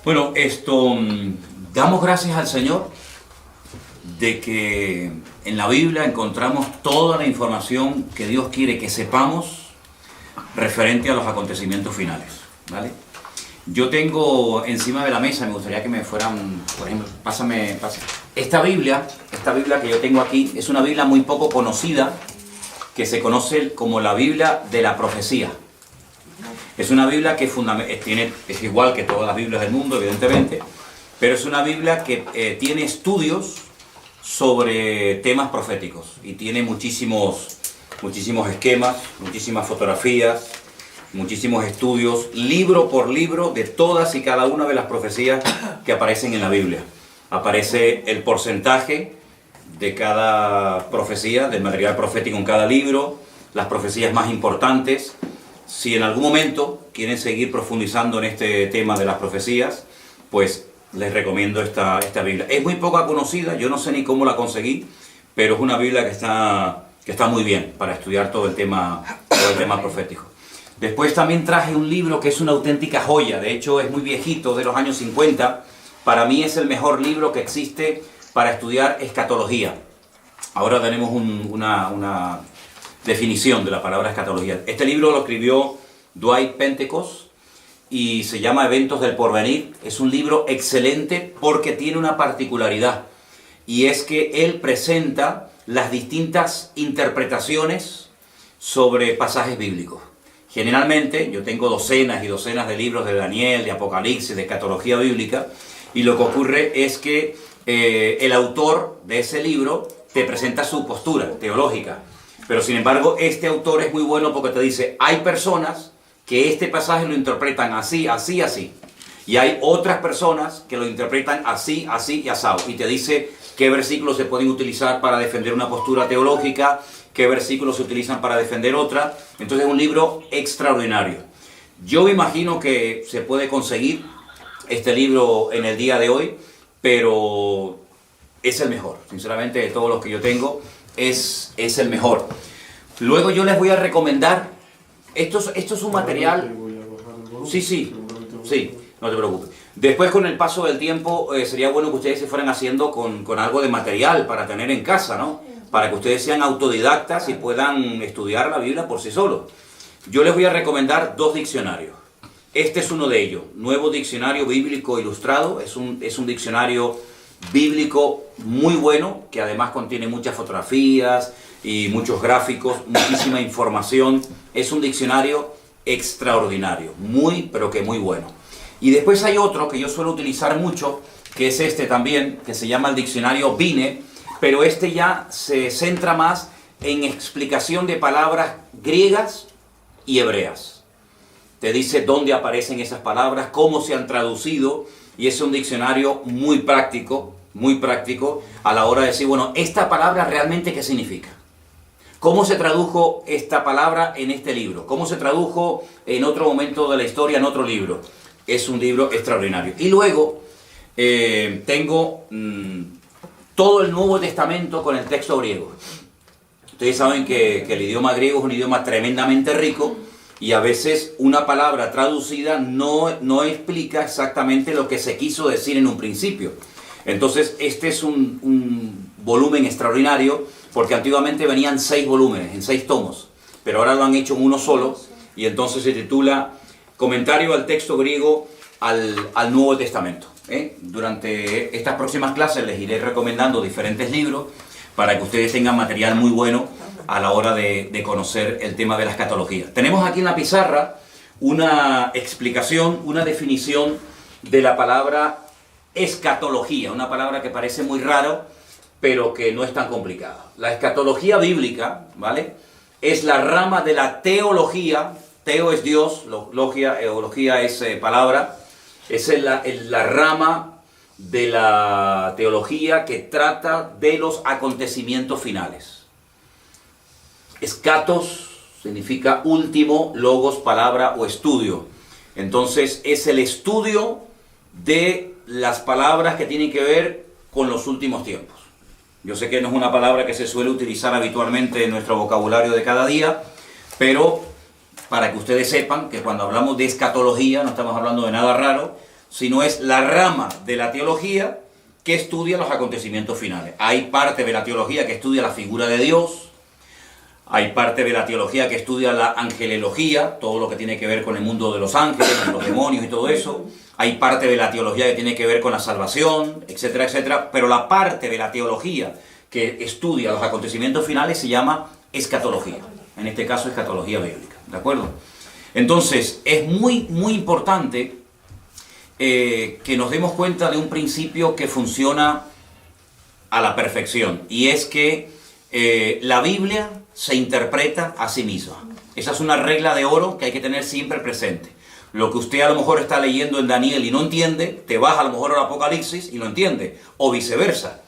Bueno, damos gracias al Señor de que en la Biblia encontramos toda la información que Dios quiere que sepamos referente a los acontecimientos finales, ¿vale? Yo tengo encima de la mesa, me gustaría que me fueran, por ejemplo, pásame. Esta Biblia que yo tengo aquí, es una Biblia muy poco conocida, que se conoce como la Biblia de la profecía. Es una Biblia que es igual que todas las Biblias del mundo, evidentemente, pero es una Biblia que tiene estudios sobre temas proféticos y tiene muchísimos esquemas, muchísimas fotografías, muchísimos estudios, libro por libro, de todas y cada una de las profecías que aparecen en la Biblia. Aparece el porcentaje de cada profecía, del material profético en cada libro, las profecías más importantes. Si en algún momento quieren seguir profundizando en este tema de las profecías, pues les recomiendo esta Biblia. Es muy poco conocida, yo no sé ni cómo la conseguí, pero es una Biblia que está muy bien para estudiar todo el tema profético. Después también traje un libro que es una auténtica joya, de hecho es muy viejito, de los años 50. Para mí es el mejor libro que existe para estudiar escatología. Ahora tenemos una definición de la palabra escatología. Este libro lo escribió Dwight Pentecost y se llama Eventos del Porvenir. Es un libro excelente porque tiene una particularidad, y es que él presenta las distintas interpretaciones sobre pasajes bíblicos. Generalmente yo tengo docenas y docenas de libros de Daniel, de Apocalipsis, de escatología bíblica, y lo que ocurre es que el autor de ese libro te presenta su postura teológica. Pero sin embargo, este autor es muy bueno porque te dice, hay personas que este pasaje lo interpretan así, así, así. Y hay otras personas que lo interpretan así, así y asado. Y te dice qué versículos se pueden utilizar para defender una postura teológica, qué versículos se utilizan para defender otra. Entonces es un libro extraordinario. Yo me imagino que se puede conseguir este libro en el día de hoy, pero es el mejor. Sinceramente, de todos los que yo tengo, es el mejor. Luego yo les voy a recomendar, esto es un material, sí, no te preocupes. Después, con el paso del tiempo, sería bueno que ustedes se fueran haciendo con algo de material para tener en casa, ¿no? Para que ustedes sean autodidactas y puedan estudiar la Biblia por sí solos. Yo les voy a recomendar 2 diccionarios. Este es uno de ellos, Nuevo Diccionario Bíblico Ilustrado. Es un diccionario bíblico muy bueno, que además contiene muchas fotografías y muchos gráficos, muchísima información. Es un diccionario extraordinario, pero que muy bueno. Y después hay otro que yo suelo utilizar mucho, que es este también, que se llama el diccionario Vine, pero este ya se centra más en explicación de palabras griegas y hebreas. Te dice dónde aparecen esas palabras, cómo se han traducido, y es un diccionario muy práctico a la hora de decir, bueno, esta palabra realmente ¿qué significa? ¿Cómo se tradujo esta palabra en este libro? ¿Cómo se tradujo en otro momento de la historia en otro libro? Es un libro extraordinario. Y luego tengo todo el Nuevo Testamento con el texto griego. Ustedes saben que el idioma griego es un idioma tremendamente rico, y a veces una palabra traducida no explica exactamente lo que se quiso decir en un principio. Entonces este es un volumen extraordinario, porque antiguamente venían 6 volúmenes, en 6 tomos, pero ahora lo han hecho en uno solo, y entonces se titula Comentario al texto griego al Nuevo Testamento. Durante estas próximas clases les iré recomendando diferentes libros para que ustedes tengan material muy bueno a la hora de conocer el tema de la escatología. Tenemos aquí en la pizarra una explicación, una definición de la palabra escatología, una palabra que parece muy raro, pero que no es tan complicada. La escatología bíblica, ¿vale?, es la rama de la teología. Teo es Dios, eología es palabra. Es la rama de la teología que trata de los acontecimientos finales. Escatos significa último, logos, palabra o estudio. Entonces es el estudio de las palabras que tienen que ver con los últimos tiempos. Yo sé que no es una palabra que se suele utilizar habitualmente en nuestro vocabulario de cada día, pero para que ustedes sepan que cuando hablamos de escatología no estamos hablando de nada raro, sino es la rama de la teología que estudia los acontecimientos finales. Hay parte de la teología que estudia la figura de Dios, hay parte de la teología que estudia la angelología, todo lo que tiene que ver con el mundo de los ángeles, los demonios y todo eso. Hay parte de la teología que tiene que ver con la salvación, etcétera, etcétera. Pero la parte de la teología que estudia los acontecimientos finales se llama escatología. En este caso, escatología bíblica. ¿De acuerdo? Entonces, es muy, muy importante que nos demos cuenta de un principio que funciona a la perfección. Y es que la Biblia se interpreta a sí misma. Esa es una regla de oro que hay que tener siempre presente. Lo que usted a lo mejor está leyendo en Daniel y no entiende, te vas a lo mejor al Apocalipsis y lo entiende, o viceversa.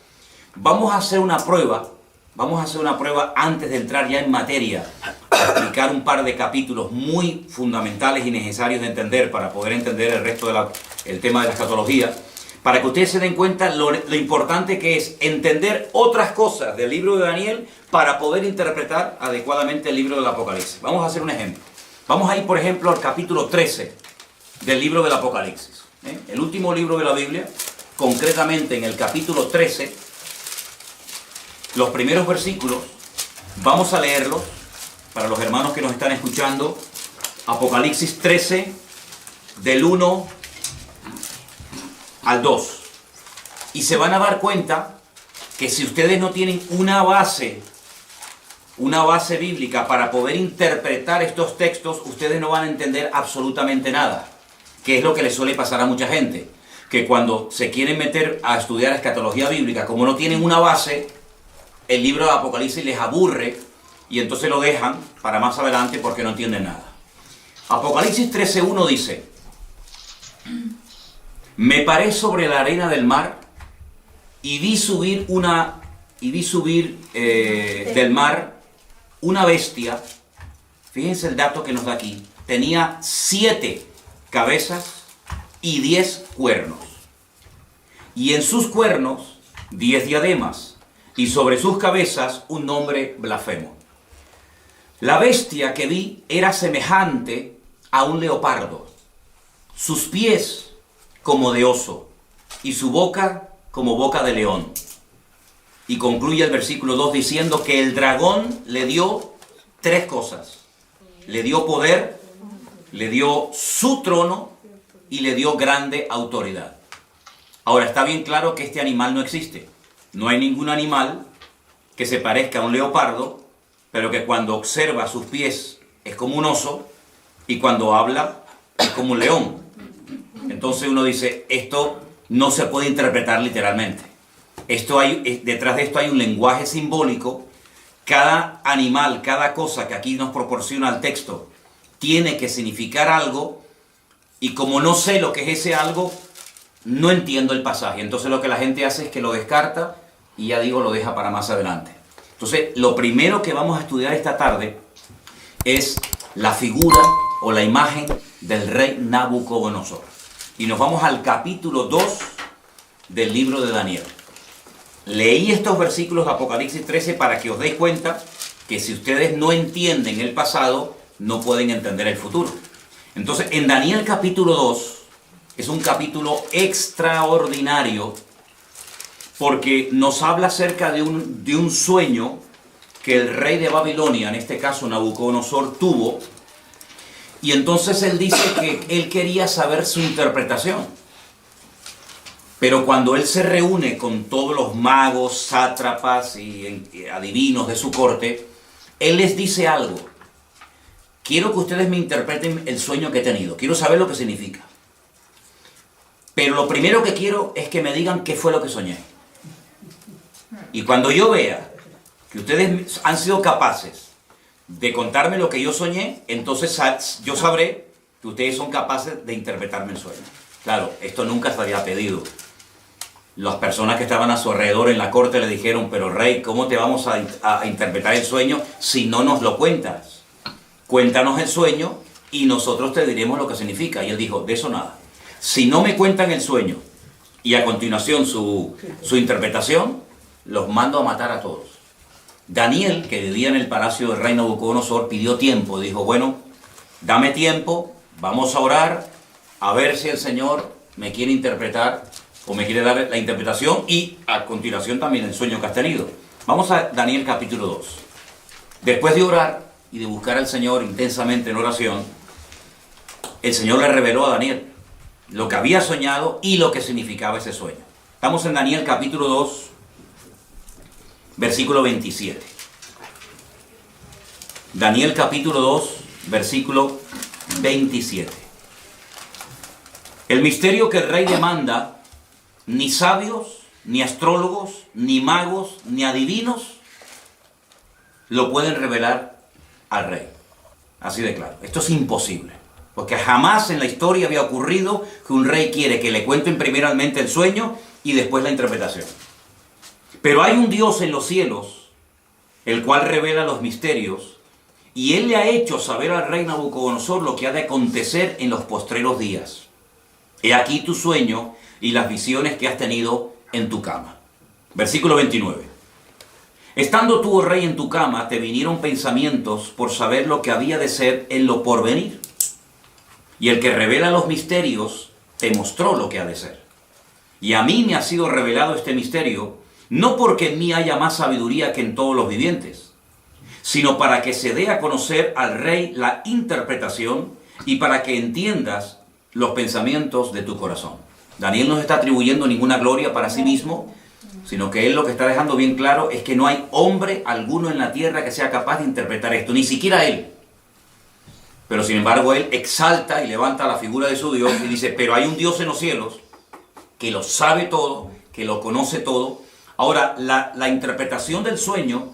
Vamos a hacer una prueba antes de entrar ya en materia, a explicar un par de capítulos muy fundamentales y necesarios de entender para poder entender el resto del tema de la escatología, para que ustedes se den cuenta lo importante que es entender otras cosas del libro de Daniel para poder interpretar adecuadamente el libro del Apocalipsis. Vamos a hacer un ejemplo. Vamos a ir, por ejemplo, al capítulo 13 del libro del Apocalipsis. El último libro de la Biblia, concretamente en el capítulo 13, los primeros versículos, vamos a leerlos para los hermanos que nos están escuchando. Apocalipsis 13, del 1 al 2. Y se van a dar cuenta que si ustedes no tienen una base bíblica para poder interpretar estos textos, ustedes no van a entender absolutamente nada. Que es lo que les suele pasar a mucha gente. Que cuando se quieren meter a estudiar escatología bíblica, como no tienen una base, el libro de Apocalipsis les aburre y entonces lo dejan para más adelante porque no entienden nada. Apocalipsis 13:1 dice: me paré sobre la arena del mar y vi subir del mar una bestia. Fíjense el dato que nos da aquí. Tenía 7 cabezas y 10 cuernos. Y en sus cuernos 10 diademas. Y sobre sus cabezas un nombre blasfemo. La bestia que vi era semejante a un leopardo. Sus pies como de oso. Y su boca como boca de león. Y concluye el versículo 2 diciendo que el dragón le dio 3 cosas. Le dio poder, le dio su trono y le dio grande autoridad. Ahora, está bien claro que este animal no existe. No hay ningún animal que se parezca a un leopardo, pero que cuando observa sus pies es como un oso y cuando habla es como un león. Entonces uno dice, esto no se puede interpretar literalmente. Detrás de esto hay un lenguaje simbólico. Cada animal, cada cosa que aquí nos proporciona el texto, tiene que significar algo, y como no sé lo que es ese algo, no entiendo el pasaje. Entonces lo que la gente hace es que lo descarta y ya digo, lo deja para más adelante. Entonces, lo primero que vamos a estudiar esta tarde es la figura o la imagen del rey Nabucodonosor. Y nos vamos al capítulo 2 del libro de Daniel. Leí estos versículos de Apocalipsis 13 para que os deis cuenta que si ustedes no entienden el pasado, no pueden entender el futuro. Entonces, en Daniel capítulo 2, es un capítulo extraordinario porque nos habla acerca de un sueño que el rey de Babilonia, en este caso Nabucodonosor, tuvo. Y entonces él dice que él quería saber su interpretación. Pero cuando él se reúne con todos los magos, sátrapas y adivinos de su corte, él les dice algo. Quiero que ustedes me interpreten el sueño que he tenido. Quiero saber lo que significa. Pero lo primero que quiero es que me digan qué fue lo que soñé. Y cuando yo vea que ustedes han sido capaces de contarme lo que yo soñé, entonces yo sabré que ustedes son capaces de interpretarme el sueño. Claro, esto nunca se había pedido. Las personas que estaban a su alrededor en la corte le dijeron, pero rey, ¿cómo te vamos a interpretar el sueño si no nos lo cuentas? Cuéntanos el sueño y nosotros te diremos lo que significa. Y él dijo, de eso nada. Si no me cuentan el sueño y a continuación su interpretación, los mando a matar a todos. Daniel, que vivía en el palacio del rey Nabucodonosor, pidió tiempo. Dijo, bueno, dame tiempo, vamos a orar, a ver si el Señor me quiere interpretar o me quiere dar la interpretación y a continuación también el sueño que has tenido. Vamos a Daniel capítulo 2. Después de orar y de buscar al Señor intensamente en oración, el Señor le reveló a Daniel lo que había soñado y lo que significaba ese sueño. Estamos en Daniel capítulo 2, versículo 27. Daniel capítulo 2, versículo 27. El misterio que el rey demanda, ni sabios, ni astrólogos, ni magos, ni adivinos lo pueden revelar al rey. Así de claro. Esto es imposible. Porque jamás en la historia había ocurrido que un rey quiere que le cuenten primeramente el sueño y después la interpretación. Pero hay un Dios en los cielos, el cual revela los misterios, y él le ha hecho saber al rey Nabucodonosor lo que ha de acontecer en los postreros días. He aquí tu sueño y las visiones que has tenido en tu cama. Versículo 29. Estando tú, oh rey, en tu cama, te vinieron pensamientos por saber lo que había de ser en lo porvenir. Y el que revela los misterios te mostró lo que ha de ser. Y a mí me ha sido revelado este misterio, no porque en mí haya más sabiduría que en todos los vivientes, sino para que se dé a conocer al rey la interpretación y para que entiendas los pensamientos de tu corazón. Daniel no está atribuyendo ninguna gloria para sí mismo, sino que él lo que está dejando bien claro es que no hay hombre alguno en la tierra que sea capaz de interpretar esto, ni siquiera él. Pero sin embargo él exalta y levanta la figura de su Dios y dice, pero hay un Dios en los cielos que lo sabe todo, que lo conoce todo. Ahora, la interpretación del sueño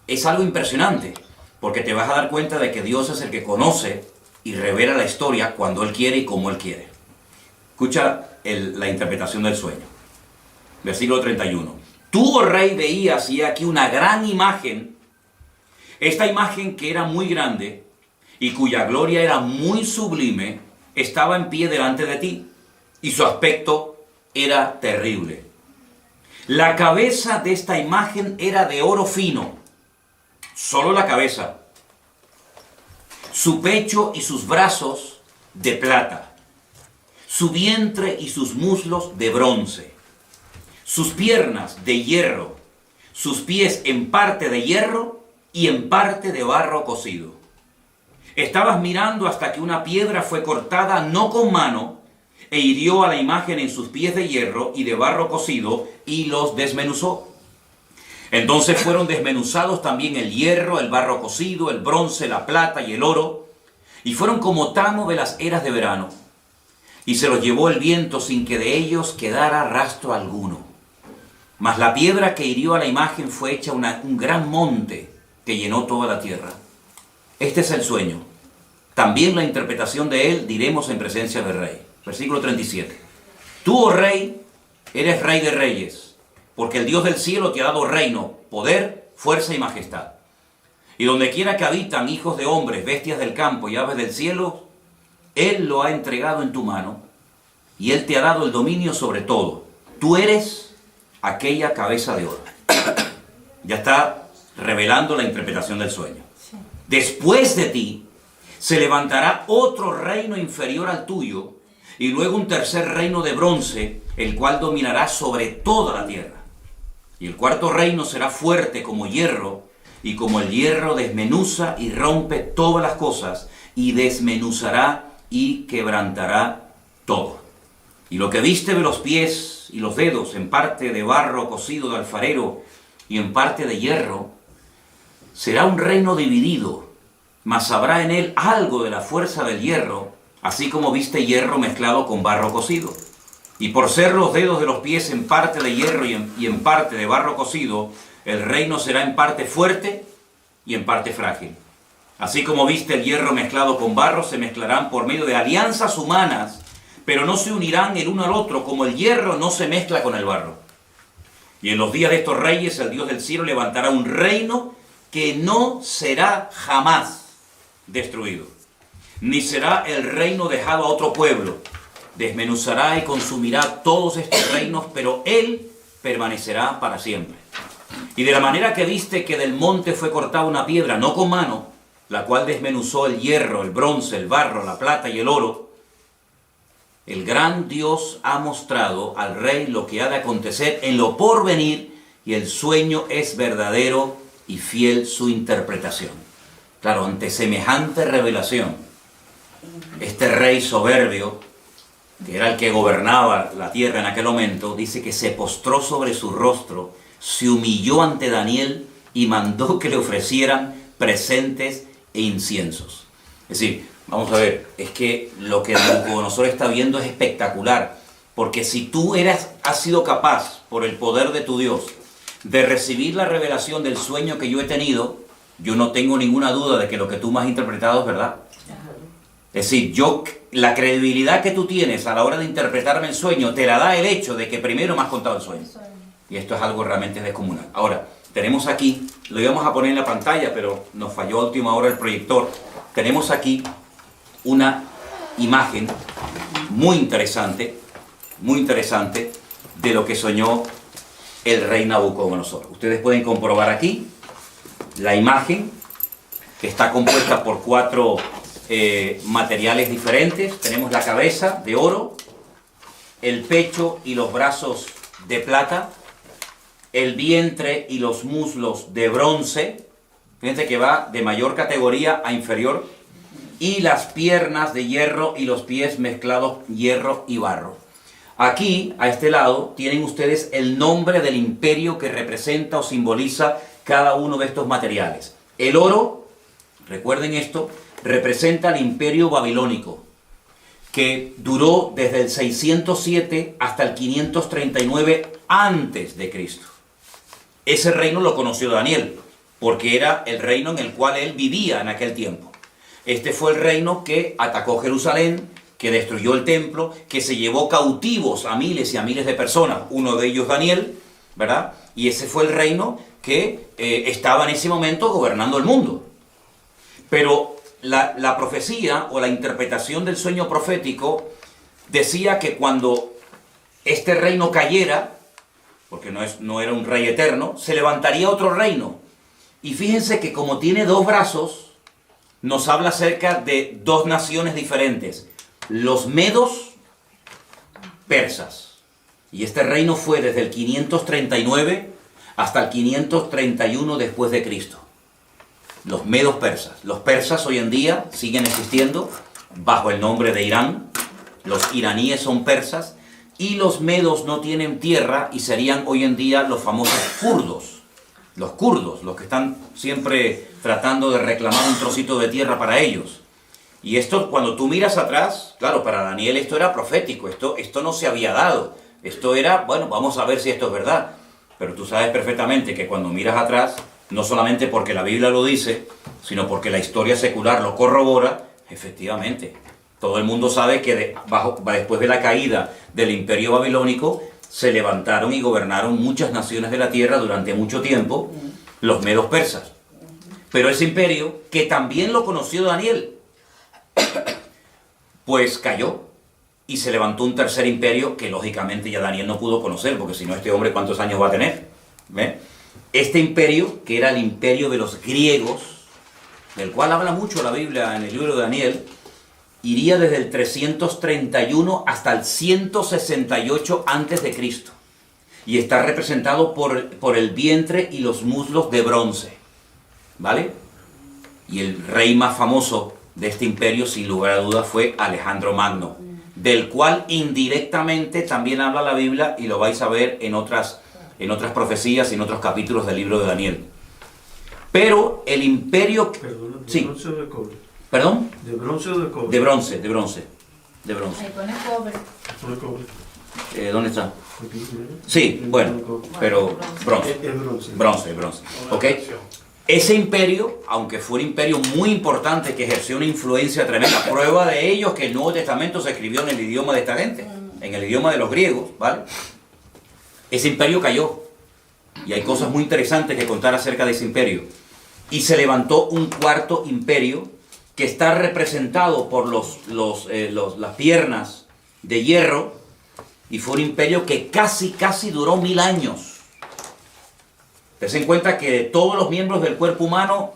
es algo impresionante, porque te vas a dar cuenta de que Dios es el que conoce y revela la historia cuando Él quiere y como Él quiere. Escucha la interpretación del sueño. Versículo 31. Tú, oh rey, veías y aquí una gran imagen, esta imagen que era muy grande y cuya gloria era muy sublime, estaba en pie delante de ti, y su aspecto era terrible. La cabeza de esta imagen era de oro fino, solo la cabeza, su pecho y sus brazos de plata, su vientre y sus muslos de bronce, sus piernas de hierro, sus pies en parte de hierro y en parte de barro cocido. Estabas mirando hasta que una piedra fue cortada no con mano e hirió a la imagen en sus pies de hierro y de barro cocido y los desmenuzó. Entonces fueron desmenuzados también el hierro, el barro cocido, el bronce, la plata y el oro, y fueron como tamo de las eras de verano. Y se los llevó el viento sin que de ellos quedara rastro alguno. Mas la piedra que hirió a la imagen fue hecha un gran monte que llenó toda la tierra. Este es el sueño. También la interpretación de él diremos en presencia del rey. Versículo 37. Tú, oh rey, eres rey de reyes, porque el Dios del cielo te ha dado reino, poder, fuerza y majestad. Y donde quiera que habitan hijos de hombres, bestias del campo y aves del cielo, Él lo ha entregado en tu mano, y Él te ha dado el dominio sobre todo. Tú eres aquella cabeza de oro. Ya está revelando la interpretación del sueño. Después de ti se levantará otro reino inferior al tuyo, y luego un tercer reino de bronce, el cual dominará sobre toda la tierra. Y el cuarto reino será fuerte como hierro, y como el hierro desmenuza y rompe todas las cosas, y desmenuzará y quebrantará todo. Y lo que viste de los pies y los dedos, en parte de barro cocido de alfarero y en parte de hierro, será un reino dividido, mas habrá en él algo de la fuerza del hierro, así como viste hierro mezclado con barro cocido. Y por ser los dedos de los pies en parte de hierro y en parte de barro cocido, el reino será en parte fuerte y en parte frágil. Así como viste el hierro mezclado con barro, se mezclarán por medio de alianzas humanas, pero no se unirán el uno al otro, como el hierro no se mezcla con el barro. Y en los días de estos reyes, el Dios del cielo levantará un reino que no será jamás destruido, ni será el reino dejado a otro pueblo. Desmenuzará y consumirá todos estos reinos, pero Él permanecerá para siempre. Y de la manera que viste que del monte fue cortada una piedra, no con mano, la cual desmenuzó el hierro, el bronce, el barro, la plata y el oro, El gran Dios ha mostrado al rey lo que ha de acontecer en lo porvenir, y el sueño es verdadero y fiel su interpretación. Claro, ante semejante revelación, este rey soberbio, que era el que gobernaba la tierra en aquel momento, dice que se postró sobre su rostro, se humilló ante Daniel y mandó que le ofrecieran presentes e inciensos. Es decir, vamos a ver, es que lo que Nabucodonosor está viendo es espectacular, porque si tú has sido capaz, por el poder de tu Dios, de recibir la revelación del sueño que yo he tenido, yo no tengo ninguna duda de que lo que tú me has interpretado es verdad. Es decir, la credibilidad que tú tienes a la hora de interpretarme el sueño, te la da el hecho de que primero me has contado el sueño. Y esto es algo realmente descomunal. Ahora, tenemos aquí, lo íbamos a poner en la pantalla, pero nos falló a última hora el proyector. Tenemos aquí una imagen muy interesante de lo que soñó el rey Nabucodonosor. Ustedes pueden comprobar aquí la imagen, que está compuesta por 4 materiales diferentes. Tenemos la cabeza de oro, el pecho y los brazos de plata, el vientre y los muslos de bronce. Fíjense que va de mayor categoría a inferior, y las piernas de hierro y los pies mezclados hierro y barro. Aquí, a este lado, tienen ustedes el nombre del imperio que representa o simboliza cada uno de estos materiales. El oro, recuerden esto, representa el imperio babilónico, que duró desde el 607 hasta el 539 antes de Cristo. Ese reino lo conoció Daniel, porque era el reino en el cual él vivía en aquel tiempo. Este fue el reino que atacó Jerusalén, que destruyó el templo, que se llevó cautivos a miles y a miles de personas, uno de ellos Daniel, ¿verdad? Y ese fue el reino que estaba en ese momento gobernando el mundo. Pero la profecía o la interpretación del sueño profético decía que cuando este reino cayera, porque no era un rey eterno, se levantaría otro reino. Y fíjense que como tiene 2 brazos, nos habla acerca de 2 naciones diferentes: los medos persas. Y este reino fue desde el 539 hasta el 531 después de Cristo. Los medos persas. Los persas hoy en día siguen existiendo bajo el nombre de Irán. Los iraníes son persas. Y los medos no tienen tierra y serían hoy en día los famosos kurdos. Los kurdos, los que están siempre tratando de reclamar un trocito de tierra para ellos. Y esto, cuando tú miras atrás, claro, para Daniel esto era profético, esto no se había dado. Esto era, bueno, vamos a ver si esto es verdad. Pero tú sabes perfectamente que cuando miras atrás, no solamente porque la Biblia lo dice, sino porque la historia secular lo corrobora, efectivamente. Todo el mundo sabe que después de la caída del imperio babilónico, se levantaron y gobernaron muchas naciones de la tierra durante mucho tiempo, los medos persas. Pero ese imperio, que también lo conoció Daniel, pues cayó y se levantó un tercer imperio que lógicamente ya Daniel no pudo conocer, porque si no, este hombre ¿cuántos años va a tener? ¿Ve? Este imperio, que era el imperio de los griegos, del cual habla mucho la Biblia en el libro de Daniel, iría desde el 331 hasta el 168 antes de Cristo, y está representado por el vientre y los muslos de bronce, ¿vale? Y el rey más famoso de este imperio, sin lugar a dudas, fue Alejandro Magno, del cual indirectamente también habla la Biblia, y lo vais a ver en otras profecías y en otros capítulos del libro de Daniel. Pero el imperio... Perdón, ¿de sí. bronce o de cobre? ¿Perdón? ¿De bronce o de cobre? De bronce. Ahí pone cobre. ¿De cobre? ¿Dónde está? Aquí, mira. Sí, bueno, pero bronce. Es bronce. Bronce. ¿Ok? Ese imperio, aunque fue un imperio muy importante que ejerció una influencia tremenda, prueba de ello es que el Nuevo Testamento se escribió en el idioma de esta gente, en el idioma de los griegos, ¿vale? Ese imperio cayó, y hay cosas muy interesantes que contar acerca de ese imperio. Y se levantó un cuarto imperio que está representado por las piernas de hierro, y fue un imperio que casi duró 1000 años. Ten en cuenta que de todos los miembros del cuerpo humano,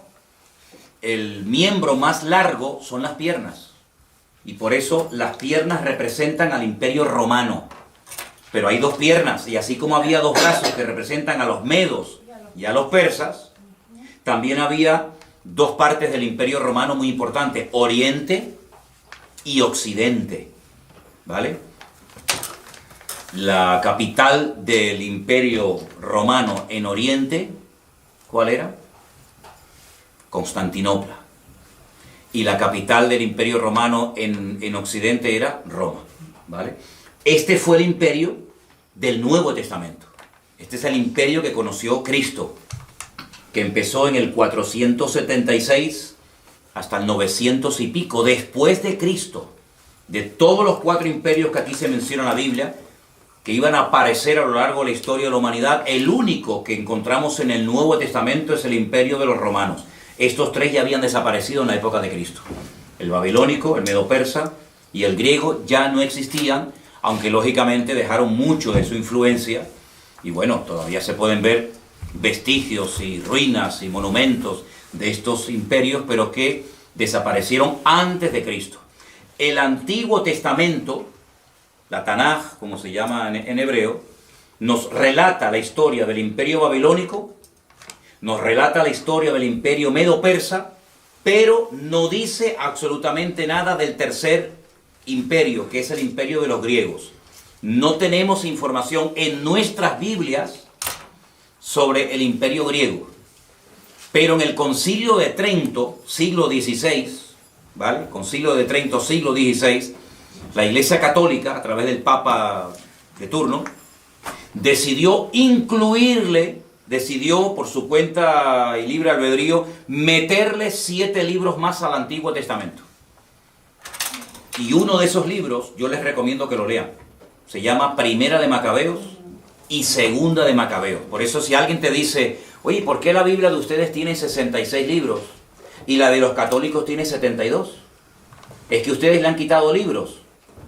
el miembro más largo son las piernas. Y por eso las piernas representan al Imperio Romano. Pero hay dos piernas, y así como había dos brazos que representan a los medos y a los persas, también había dos partes del Imperio Romano muy importantes, Oriente y Occidente, ¿vale? La capital del Imperio Romano en Oriente, ¿cuál era? Constantinopla. Y la capital del Imperio Romano en Occidente era Roma, ¿vale? Este fue el imperio del Nuevo Testamento. Este es el imperio que conoció Cristo, que empezó en el 476 hasta el 900 y pico, después de Cristo. De todos los 4 imperios que aquí se menciona en la Biblia, que iban a aparecer a lo largo de la historia de la humanidad, el único que encontramos en el Nuevo Testamento es el imperio de los romanos. Estos 3 ya habían desaparecido en la época de Cristo. El babilónico, el medo-persa y el griego ya no existían, aunque lógicamente dejaron mucho de su influencia. Y bueno, todavía se pueden ver vestigios y ruinas y monumentos de estos imperios, pero que desaparecieron antes de Cristo. El Antiguo Testamento, la Tanaj, como se llama en hebreo, nos relata la historia del imperio babilónico, nos relata la historia del imperio medo-persa, pero no dice absolutamente nada del tercer imperio, que es el imperio de los griegos. No tenemos información en nuestras Biblias sobre el imperio griego. Pero en el Concilio de Trento, siglo XVI, ¿vale? Concilio de Trento, siglo XVI, la Iglesia Católica, a través del Papa de turno, decidió por su cuenta y libre albedrío, meterle 7 libros más al Antiguo Testamento. Y uno de esos libros, yo les recomiendo que lo lean. Se llama Primera de Macabeos y Segunda de Macabeos. Por eso si alguien te dice, oye, ¿por qué la Biblia de ustedes tiene 66 libros y la de los católicos tiene 72? ¿Es que ustedes le han quitado libros?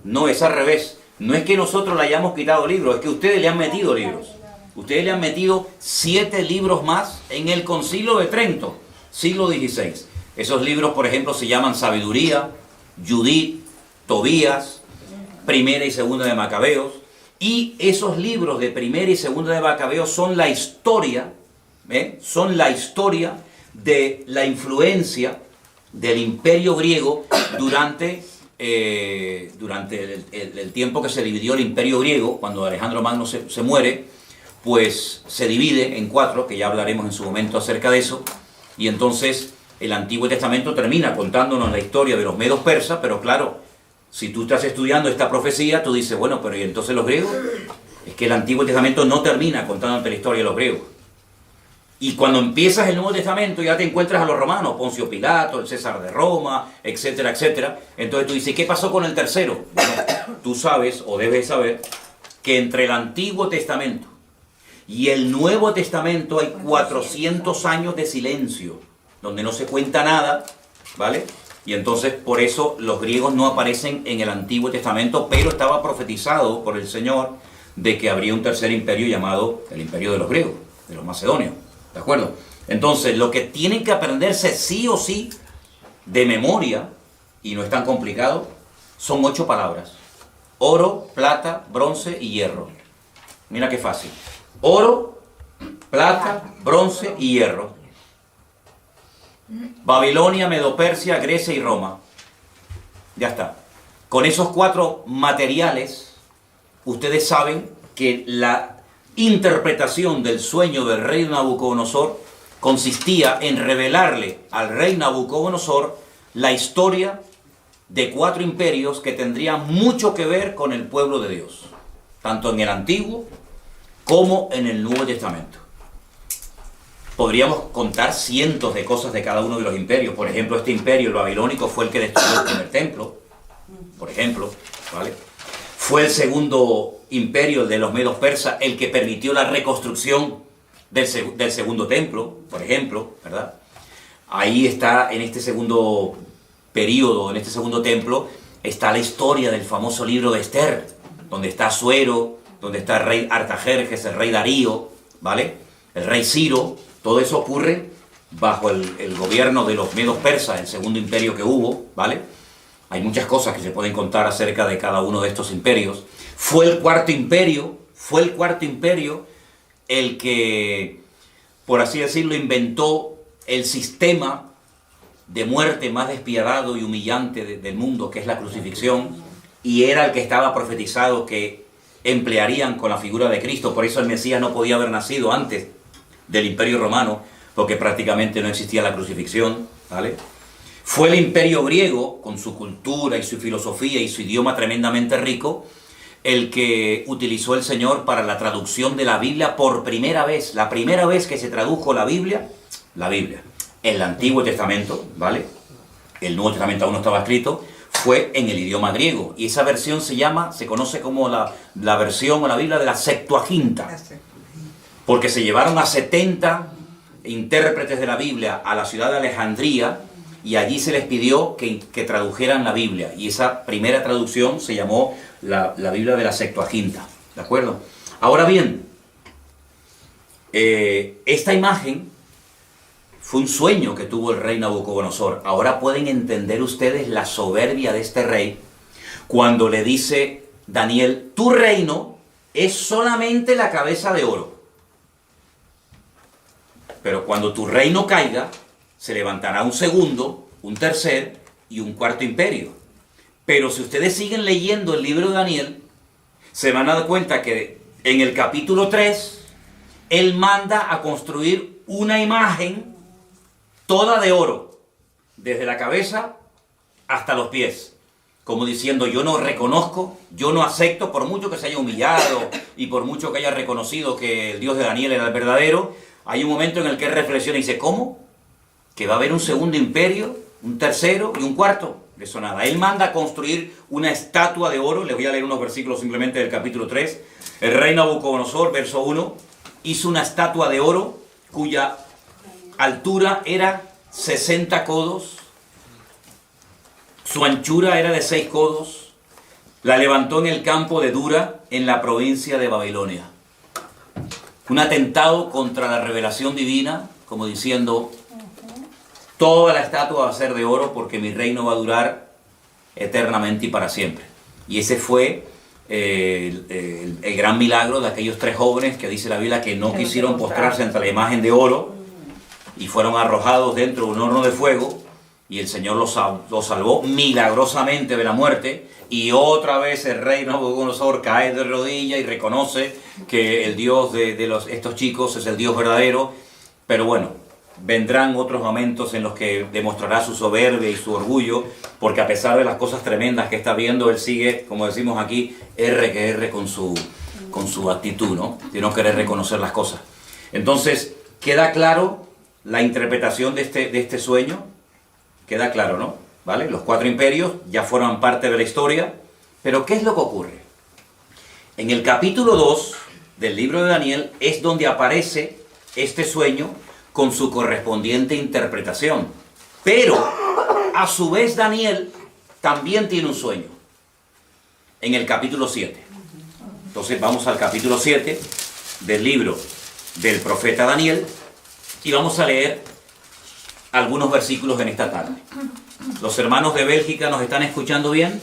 No, es al revés. No es que nosotros le hayamos quitado libros, es que ustedes le han metido libros. Ustedes le han metido 7 libros más en el Concilio de Trento, siglo XVI. Esos libros, por ejemplo, se llaman Sabiduría, Judith, Tobías, Primera y Segunda de Macabeos. Y esos libros de Primera y Segunda de Macabeos son la historia, son la historia de la influencia del Imperio griego durante el tiempo que se dividió el Imperio griego. Cuando Alejandro Magno se muere, pues se divide en 4, que ya hablaremos en su momento acerca de eso, y entonces el Antiguo Testamento termina contándonos la historia de los medos persas, pero claro, si tú estás estudiando esta profecía, tú dices, bueno, pero ¿y entonces los griegos? Es que el Antiguo Testamento no termina contándote la historia de los griegos. Y cuando empiezas el Nuevo Testamento ya te encuentras a los romanos, Poncio Pilato, el César de Roma, etcétera, etcétera. Entonces tú dices, ¿qué pasó con el tercero? Bueno, tú sabes, o debes saber, que entre el Antiguo Testamento y el Nuevo Testamento hay 400 años de silencio, donde no se cuenta nada, ¿vale? Y entonces por eso los griegos no aparecen en el Antiguo Testamento, pero estaba profetizado por el Señor de que habría un tercer imperio llamado el imperio de los griegos, de los macedonios, ¿de acuerdo? Entonces lo que tienen que aprenderse sí o sí de memoria, y no es tan complicado, son 8 palabras: oro, plata, bronce y hierro. Mira qué fácil. Oro, plata, bronce y hierro. Babilonia, Medo-Persia, Grecia y Roma. Ya está. Con esos 4 materiales, ustedes saben que la interpretación del sueño del rey Nabucodonosor consistía en revelarle al rey Nabucodonosor la historia de 4 imperios que tendrían mucho que ver con el pueblo de Dios, tanto en el Antiguo como en el Nuevo Testamento. Podríamos contar cientos de cosas de cada uno de los imperios. Por ejemplo, este imperio, el babilónico, fue el que destruyó el primer templo, por ejemplo, ¿vale? Fue el segundo imperio, el de los medos persas, el que permitió la reconstrucción del segundo templo, por ejemplo, ¿verdad? Ahí está, en este segundo periodo, en este segundo templo, está la historia del famoso libro de Esther, donde está Asuero, donde está el rey Artajerjes, el rey Darío, ¿vale? El rey Ciro. Todo eso ocurre bajo el gobierno de los medos persas, el segundo imperio que hubo, ¿vale? Hay muchas cosas que se pueden contar acerca de cada uno de estos imperios. Fue el cuarto imperio el que, por así decirlo, inventó el sistema de muerte más despiadado y humillante del mundo, que es la crucifixión, y era el que estaba profetizado que emplearían con la figura de Cristo. Por eso el Mesías no podía haber nacido antes del Imperio Romano, porque prácticamente no existía la crucifixión, ¿vale? Fue el Imperio griego, con su cultura y su filosofía y su idioma tremendamente rico, el que utilizó el Señor para la traducción de la Biblia por primera vez. La primera vez que se tradujo la Biblia, el Antiguo Testamento, ¿vale? El Nuevo Testamento aún no estaba escrito, fue en el idioma griego. Y esa versión se conoce como la versión o la Biblia de la Septuaginta. Porque se llevaron a 70 intérpretes de la Biblia a la ciudad de Alejandría, y allí se les pidió que tradujeran la Biblia. Y esa primera traducción se llamó la Biblia de la Septuaginta. ¿De acuerdo? Ahora bien, esta imagen fue un sueño que tuvo el rey Nabucodonosor. Ahora pueden entender ustedes la soberbia de este rey cuando le dice Daniel: tu reino es solamente la cabeza de oro. Pero cuando tu reino caiga, se levantará un segundo, un tercer y un cuarto imperio. Pero si ustedes siguen leyendo el libro de Daniel, se van a dar cuenta que en el capítulo 3, él manda a construir una imagen toda de oro, desde la cabeza hasta los pies, como diciendo: yo no reconozco, yo no acepto, por mucho que se haya humillado y por mucho que haya reconocido que el Dios de Daniel era el verdadero. Hay un momento en el que él reflexiona y dice: ¿cómo? ¿Que va a haber un segundo imperio, un tercero y un cuarto? De eso nada. Él manda a construir una estatua de oro. Les voy a leer unos versículos simplemente del capítulo 3. El rey Nabucodonosor, verso 1, hizo una estatua de oro cuya altura era 60 codos, su anchura era de 6 codos, la levantó en el campo de Dura, en la provincia de Babilonia. Un atentado contra la revelación divina, como diciendo: toda la estatua va a ser de oro porque mi reino va a durar eternamente y para siempre. Y ese fue el gran milagro de aquellos 3 jóvenes que dice la Biblia que no quisieron postrarse ante la imagen de oro y fueron arrojados dentro de un horno de fuego, y el Señor los salvó milagrosamente de la muerte. Y otra vez el rey Nabucodonosor cae de rodillas y reconoce que el Dios de estos chicos es el Dios verdadero. Pero bueno, vendrán otros momentos en los que demostrará su soberbia y su orgullo, porque a pesar de las cosas tremendas que está viendo, él sigue, como decimos aquí, R con su actitud, ¿no? De no querer reconocer las cosas. Entonces, queda claro la interpretación de este sueño, queda claro, ¿no? ¿Vale? Los 4 imperios ya forman parte de la historia, pero ¿qué es lo que ocurre? En el capítulo 2 del libro de Daniel es donde aparece este sueño con su correspondiente interpretación. Pero, a su vez, Daniel también tiene un sueño, en el capítulo 7. Entonces vamos al capítulo 7 del libro del profeta Daniel y vamos a leer algunos versículos en esta tarde. ¿Los hermanos de Bélgica nos están escuchando bien?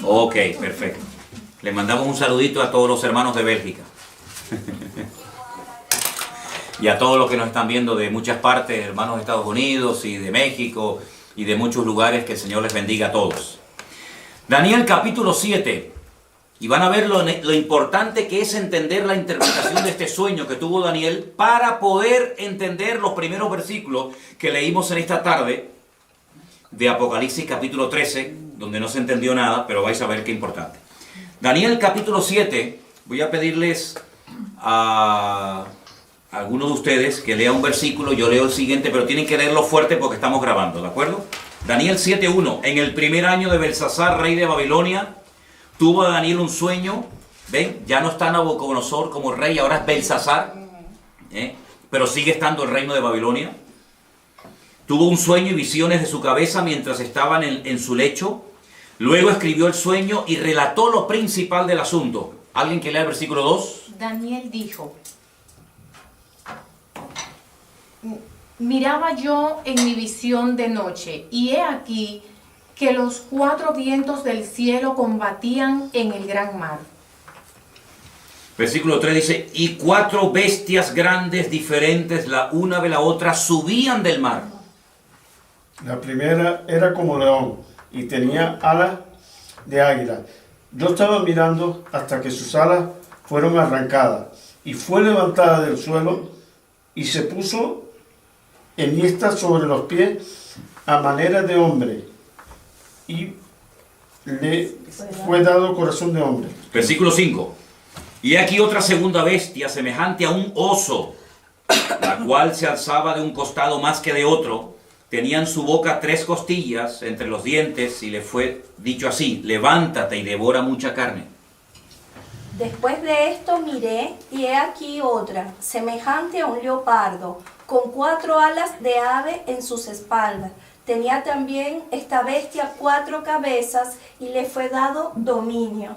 Ok, perfecto. Les mandamos un saludito a todos los hermanos de Bélgica. Y a todos los que nos están viendo de muchas partes, hermanos de Estados Unidos y de México y de muchos lugares. Que el Señor les bendiga a todos. Daniel capítulo 7. Y van a ver lo importante que es entender la interpretación de este sueño que tuvo Daniel para poder entender los primeros versículos que leímos en esta tarde de Apocalipsis capítulo 13, donde no se entendió nada, pero vais a ver qué importante. Daniel capítulo 7, voy a pedirles a algunos de ustedes que lea un versículo, yo leo el siguiente, pero tienen que leerlo fuerte porque estamos grabando, ¿de acuerdo? Daniel 7:1. En el primer año de Belsasar, rey de Babilonia, tuvo Daniel un sueño. ¿Ven? Ya no está Nabucodonosor como rey, ahora es Belsasar, pero sigue estando el reino de Babilonia. Tuvo un sueño y visiones de su cabeza mientras estaban en su lecho. Luego escribió el sueño y relató lo principal del asunto. ¿Alguien que lea el versículo 2? Daniel dijo: miraba yo en mi visión de noche, y he aquí que los 4 vientos del cielo combatían en el gran mar. Versículo 3 dice, y 4 bestias grandes diferentes, la una de la otra, subían del mar. La primera era como león y tenía alas de águila. Yo estaba mirando hasta que sus alas fueron arrancadas y fue levantada del suelo y se puso enhiesta sobre los pies a manera de hombre y le fue dado corazón de hombre. Versículo 5. Y aquí otra segunda bestia, semejante a un oso, la cual se alzaba de un costado más que de otro. Tenía en su boca 3 costillas entre los dientes, y le fue dicho así, levántate y devora mucha carne. Después de esto miré, y he aquí otra, semejante a un leopardo, con 4 alas de ave en sus espaldas. Tenía también esta bestia 4 cabezas, y le fue dado dominio.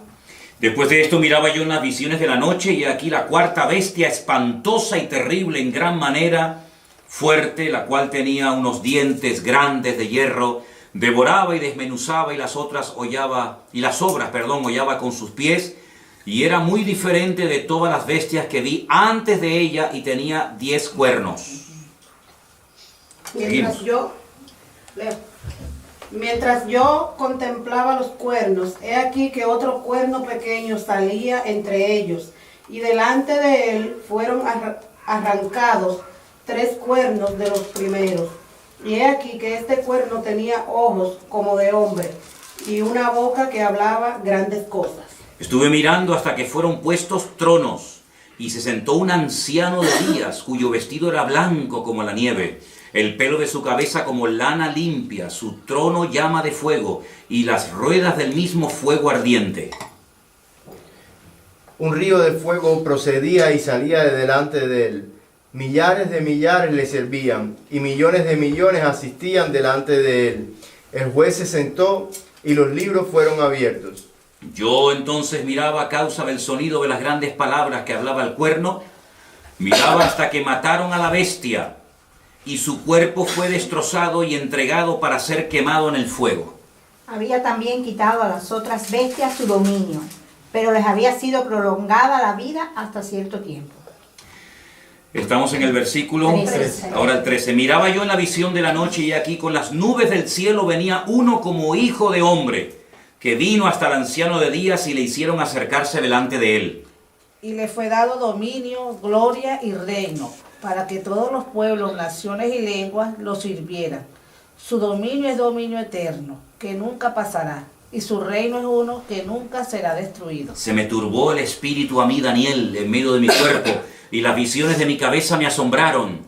Después de esto miraba yo en las visiones de la noche, y aquí la 4ª bestia, espantosa y terrible en gran manera, fuerte, la cual tenía unos dientes grandes de hierro, devoraba y desmenuzaba, y las obras hollaba con sus pies, y era muy diferente de todas las bestias que vi antes de ella, y tenía 10 cuernos. Mientras yo contemplaba los cuernos, he aquí que otro cuerno pequeño salía entre ellos, y delante de él fueron arrancados 3 cuernos de los primeros. Y he aquí que este cuerno tenía ojos como de hombre, y una boca que hablaba grandes cosas. Estuve mirando hasta que fueron puestos tronos, y se sentó un anciano de días, cuyo vestido era blanco como la nieve, el pelo de su cabeza como lana limpia, su trono llama de fuego, y las ruedas del mismo fuego ardiente. Un río de fuego procedía y salía de delante de él. Millares de millares le servían, y millones de millones asistían delante de él. El juez se sentó, y los libros fueron abiertos. Yo entonces miraba a causa del sonido de las grandes palabras que hablaba el cuerno, miraba hasta que mataron a la bestia, y su cuerpo fue destrozado y entregado para ser quemado en el fuego. Había también quitado a las otras bestias su dominio, pero les había sido prolongada la vida hasta cierto tiempo. Estamos en el versículo, 13. ahora el 13. Miraba yo en la visión de la noche, y aquí con las nubes del cielo venía uno como hijo de hombre, que vino hasta el anciano de días, y le hicieron acercarse delante de él. Y le fue dado dominio, gloria y reino, para que todos los pueblos, naciones y lenguas lo sirvieran. Su dominio es dominio eterno, que nunca pasará, y su reino es uno que nunca será destruido. Se me turbó el espíritu a mí, Daniel, en medio de mi cuerpo, y las visiones de mi cabeza me asombraron.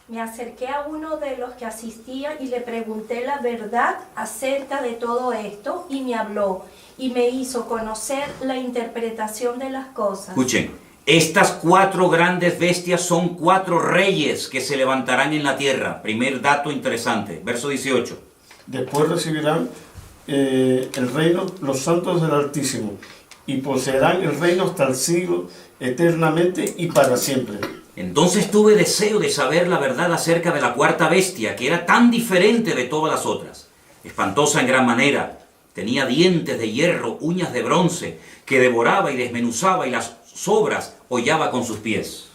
Me acerqué a uno de los que asistían y le pregunté la verdad acerca de todo esto, y me habló y me hizo conocer la interpretación de las cosas. Escuchen, estas 4 grandes bestias son 4 reyes que se levantarán en la tierra. Primer dato interesante, verso 18. Después recibirán el reino los santos del Altísimo, y poseerán el reino hasta el siglo, eternamente y para siempre. Entonces tuve deseo de saber la verdad acerca de la 4ª bestia, que era tan diferente de todas las otras. Espantosa en gran manera, tenía dientes de hierro, uñas de bronce, que devoraba y desmenuzaba, y las sobras hollaba con sus pies.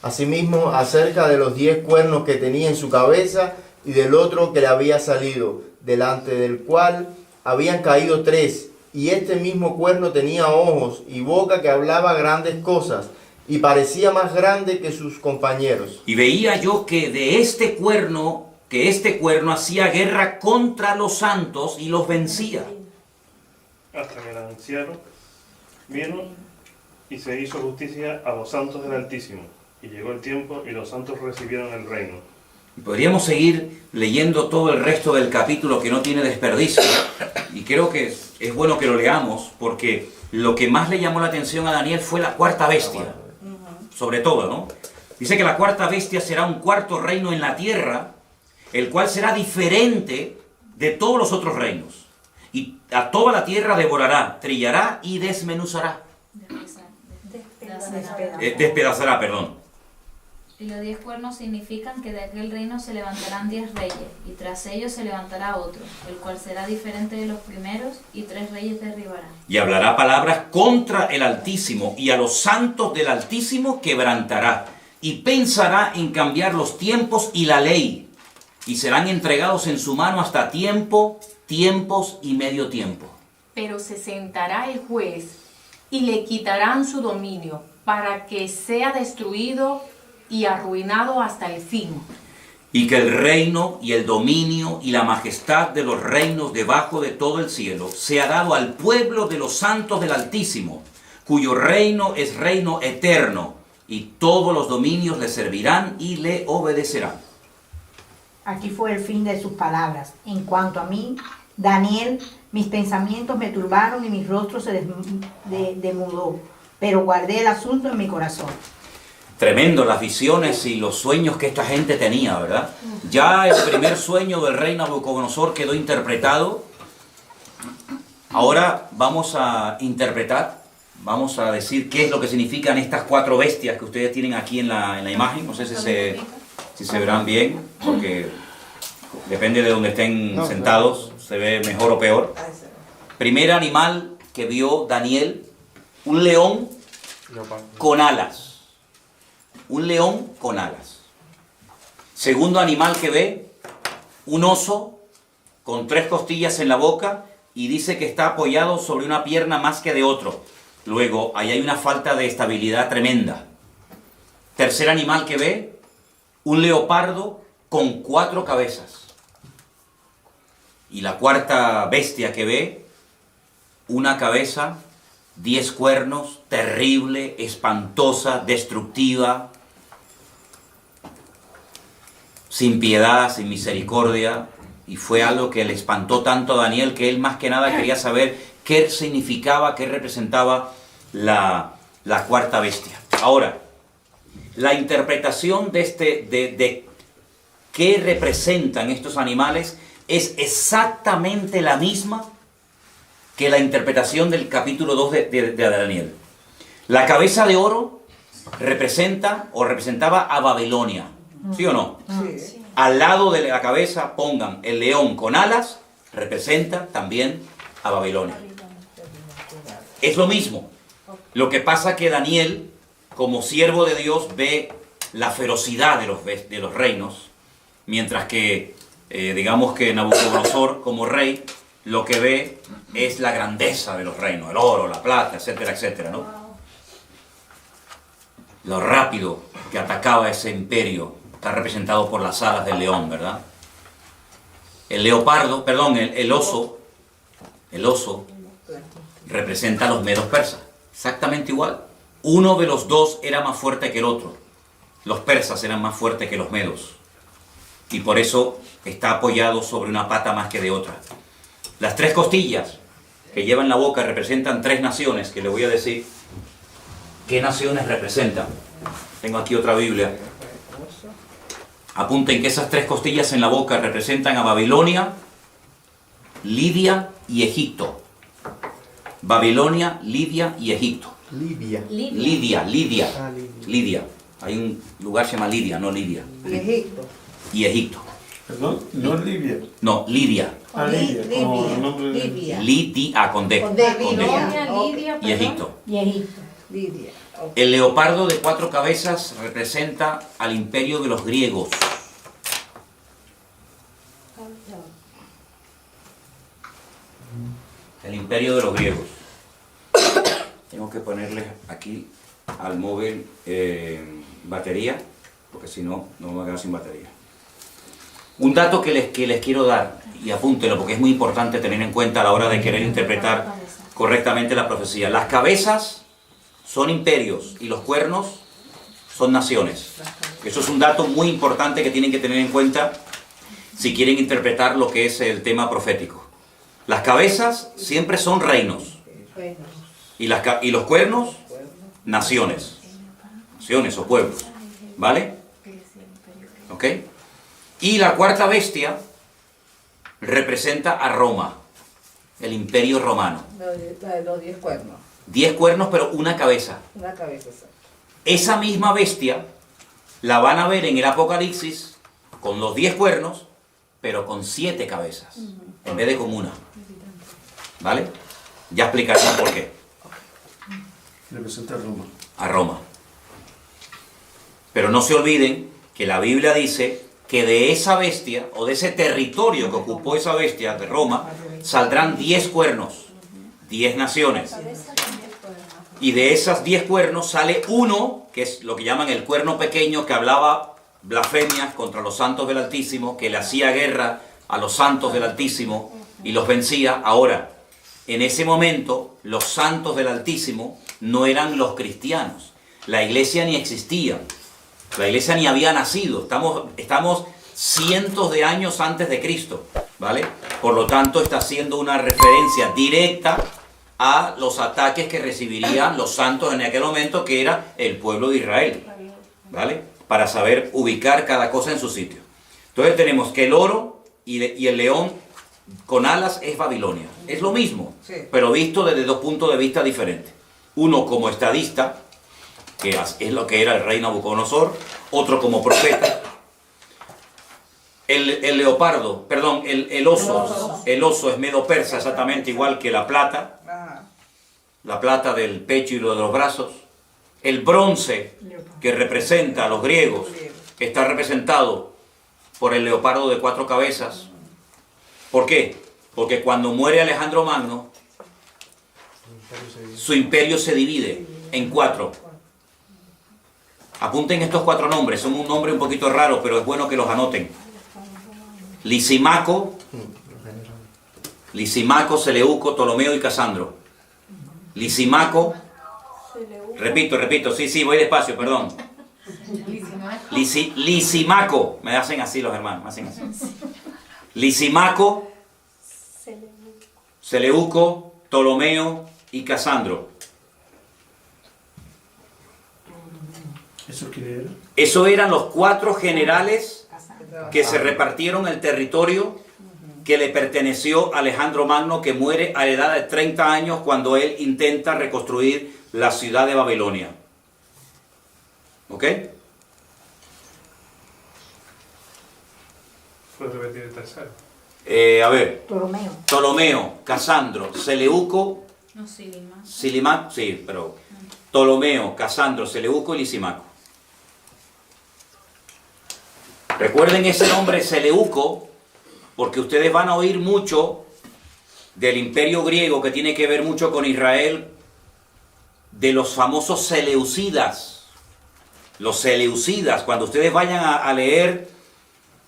Asimismo, acerca de los 10 cuernos que tenía en su cabeza, y del otro que le había salido, delante del cual habían caído 3, y este mismo cuerno tenía ojos y boca que hablaba grandes cosas, y parecía más grande que sus compañeros. Y veía yo que este cuerno hacía guerra contra los santos y los vencía. Hasta que el anciano vino y se hizo justicia a los santos del Altísimo. Y llegó el tiempo y los santos recibieron el reino. Podríamos seguir leyendo todo el resto del capítulo, que no tiene desperdicio, y creo que es bueno que lo leamos, porque lo que más le llamó la atención a Daniel fue la 4ª bestia, sobre todo, ¿no? Dice que la 4ª bestia será un 4º reino en la tierra, el cual será diferente de todos los otros reinos, y a toda la tierra devorará, trillará y desmenuzará. Despedazará, perdón. Y los 10 cuernos significan que de aquel reino se levantarán 10 reyes, y tras ellos se levantará otro, el cual será diferente de los primeros, y 3 reyes derribará. Y hablará palabras contra el Altísimo, y a los santos del Altísimo quebrantará, y pensará en cambiar los tiempos y la ley, y serán entregados en su mano hasta tiempo, tiempos y medio tiempo. Pero se sentará el juez y le quitarán su dominio para que sea destruido y arruinado hasta el fin. Y que el reino y el dominio y la majestad de los reinos debajo de todo el cielo sea dado al pueblo de los santos del Altísimo, cuyo reino es reino eterno, y todos los dominios le servirán y le obedecerán. Aquí fue el fin de sus palabras. En cuanto a mí, Daniel, mis pensamientos me turbaron y mi rostro se demudó, pero guardé el asunto en mi corazón. Tremendo las visiones y los sueños que esta gente tenía, ¿verdad? Ya el primer sueño del rey Nabucodonosor quedó interpretado. Ahora vamos a interpretar, vamos a decir qué es lo que significan estas 4 bestias que ustedes tienen aquí en la imagen. No sé si se verán bien, porque depende de donde estén sentados, se ve mejor o peor. Primer animal que vio Daniel, un león con alas. Un león con alas. Segundo animal que ve, un oso con 3 costillas en la boca y dice que está apoyado sobre una pierna más que de otro. Luego, ahí hay una falta de estabilidad tremenda. Tercer animal que ve, un leopardo con 4 cabezas. Y la cuarta bestia que ve, una cabeza, 10 cuernos, terrible, espantosa, destructiva, sin piedad, sin misericordia, y fue algo que le espantó tanto a Daniel que él más que nada quería saber qué significaba, qué representaba la cuarta bestia. Ahora, la interpretación de qué representan estos animales es exactamente la misma que la interpretación del capítulo 2 de Daniel. La cabeza de oro representa o representaba a Babilonia, ¿sí o no? Sí. Al lado de la cabeza pongan el león con alas, representa también a Babilonia. Es lo mismo. Lo que pasa que Daniel, como siervo de Dios, ve la ferocidad de los reinos, mientras que, digamos que Nabucodonosor, como rey, lo que ve es la grandeza de los reinos, el oro, la plata, etcétera, etcétera, ¿no? Lo rápido que atacaba ese imperio está representado por las alas del león, ¿verdad? El oso representa a los medos persas, exactamente igual. Uno de los dos era más fuerte que el otro. Los persas eran más fuertes que los medos. Y por eso está apoyado sobre una pata más que de otra. Las 3 costillas que lleva en la boca representan 3 naciones, que le voy a decir qué naciones representan. Tengo aquí otra Biblia. Apunten que esas 3 costillas en la boca representan a Babilonia, Lidia y Egipto. Babilonia, Lidia y Egipto. Lidia. Lidia. Hay un lugar que se llama Lidia, no Lidia. Y Egipto. Y Egipto. Perdón, no es Libia. No, Lidia. Como el nombre de... Lidia, con D. Con D. Babilonia, Lidia, Y Egipto. Y Egipto. Lidia. Ok. El leopardo de 4 cabezas representa al imperio de los griegos. El imperio de los griegos. Tengo que ponerle aquí al móvil batería, porque si no, no me voy a quedar sin batería. Un dato que les quiero dar, y apúntelo porque es muy importante tener en cuenta a la hora de querer interpretar correctamente la profecía. Las cabezas son imperios y los cuernos son naciones. Eso es un dato muy importante que tienen que tener en cuenta si quieren interpretar lo que es el tema profético. Las cabezas siempre son reinos y los cuernos, naciones. Naciones o pueblos. ¿Vale? ¿Ok? Y la cuarta bestia representa a Roma, el imperio romano. La de los 10 cuernos. 10 cuernos, pero una cabeza. Una cabeza, exacto. Esa misma bestia la van a ver en el Apocalipsis con los 10 cuernos, pero con 7 cabezas, en vez de con una. ¿Vale? Ya explicaremos por qué. Representa a Roma. A Roma. Pero no se olviden que la Biblia dice que de esa bestia, o de ese territorio que ocupó esa bestia de Roma, saldrán 10 cuernos, 10 naciones. Y de esas 10 cuernos sale uno, que es lo que llaman el cuerno pequeño, que hablaba blasfemias contra los santos del Altísimo, que le hacía guerra a los santos del Altísimo y los vencía. Ahora, en ese momento, los santos del Altísimo no eran los cristianos. La iglesia ni existía. La iglesia ni había nacido. Estamos cientos de años antes de Cristo, ¿vale? Por lo tanto, está haciendo una referencia directa a los ataques que recibirían los santos en aquel momento, que era el pueblo de Israel, ¿vale? Para saber ubicar cada cosa en su sitio. Entonces tenemos que el oro y el león con alas es Babilonia. Es lo mismo, Sí. pero visto desde 2 puntos de vista diferentes. Uno como estadista, que es lo que era el rey Nabucodonosor, otro como profeta. El leopardo, perdón, el oso es medo-persa, exactamente igual que la plata. Ajá. La plata del pecho y lo de los brazos. El bronce, que representa a los griegos, está representado por el leopardo de 4 cabezas. ¿Por qué? Porque cuando muere Alejandro Magno, su imperio se divide en 4. Apunten estos 4 nombres, son un nombre un poquito raro, pero es bueno que los anoten. Lisimaco, Seleuco, Ptolomeo y Casandro. Lisimaco, repito, sí, voy despacio, perdón. Lisimaco, me hacen así los hermanos, me hacen así. Lisimaco, Seleuco, Ptolomeo y Casandro. ¿Eso qué era? Eso eran los 4 generales que se repartieron el territorio que le perteneció a Alejandro Magno, que muere a la edad de 30 años cuando él intenta reconstruir la ciudad de Babilonia. ¿Ok? ¿Puedes repetir el tercero? A ver, Ptolomeo. Ptolomeo, Casandro, Seleuco, No, Silima. Silimaco, sí, pero Ptolomeo, Casandro, Seleuco y Lisimaco. Recuerden ese nombre Seleuco, porque ustedes van a oír mucho del imperio griego, que tiene que ver mucho con Israel, de los famosos seleucidas. Los seleucidas, cuando ustedes vayan a leer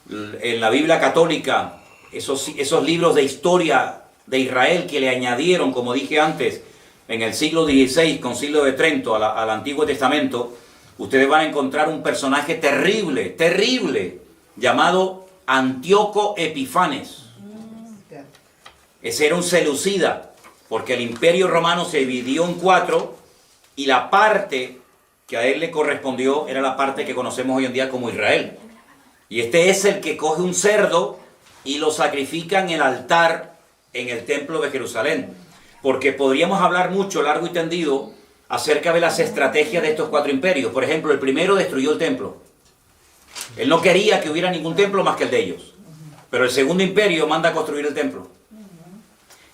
en la Biblia católica esos libros de historia de Israel que le añadieron, como dije antes, en el siglo XVI, Concilio de Trento, al Antiguo Testamento, ustedes van a encontrar un personaje terrible, llamado Antíoco Epifanes. Ese era un seleucida, porque el imperio romano se dividió en 4 y la parte que a él le correspondió era la parte que conocemos hoy en día como Israel. Y este es el que coge un cerdo y lo sacrifica en el altar en el templo de Jerusalén. Porque podríamos hablar mucho, largo y tendido, acerca de las estrategias de estos 4 imperios. Por ejemplo, el primero destruyó el templo. Él no quería que hubiera ningún templo más que el de ellos. Pero el segundo imperio manda a construir el templo.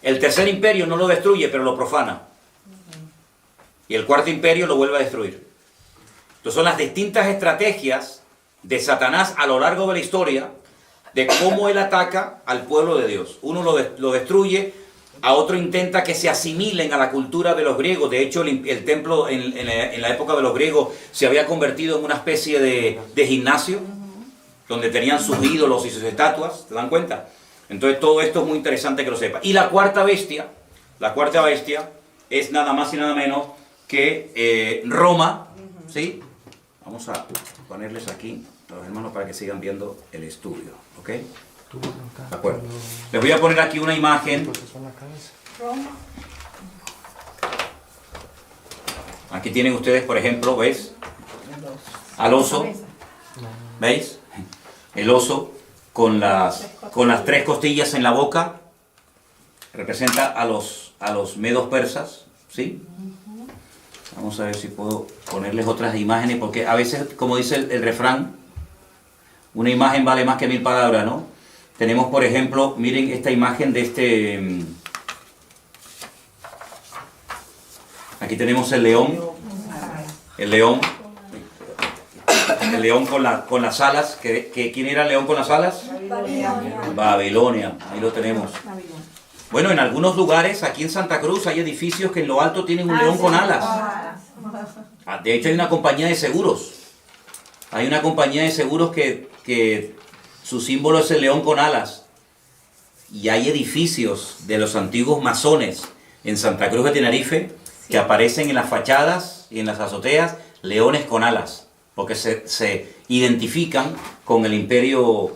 El tercer imperio no lo destruye, pero lo profana. Y el cuarto imperio lo vuelve a destruir. Entonces son las distintas estrategias de Satanás a lo largo de la historia, de cómo él ataca al pueblo de Dios. Uno lo destruye, a otro intenta que se asimilen a la cultura de los griegos. De hecho, el templo en la época de los griegos se había convertido en una especie de gimnasio, donde tenían sus ídolos y sus estatuas, ¿te dan cuenta? Entonces todo esto es muy interesante que lo sepa. Y la cuarta bestia es nada más y nada menos que Roma, ¿sí? Vamos a ponerles aquí a los hermanos para que sigan viendo el estudio, ¿ok? De acuerdo. Les voy a poner aquí una imagen. Aquí tienen ustedes, por ejemplo, ¿ves? Al oso, ¿veis? El oso con las 3 costillas en la boca representa a los medos persas, ¿sí? Vamos Vamos a ver si puedo ponerles otras imágenes, porque a veces, como dice el refrán, una imagen vale más que 1000 palabras, ¿no? Tenemos, por ejemplo, miren esta imagen de este... Aquí tenemos el león. El león con las alas. ¿Quién era el león con las alas? Babilonia. Ahí lo tenemos. Bueno, en algunos lugares, aquí en Santa Cruz, hay edificios que en lo alto tienen un león con alas. De hecho, hay una compañía de seguros. Hay una compañía de seguros que su símbolo es el león con alas. Y hay edificios de los antiguos masones en Santa Cruz de Tenerife que aparecen en las fachadas y en las azoteas leones con alas, porque se identifican con el imperio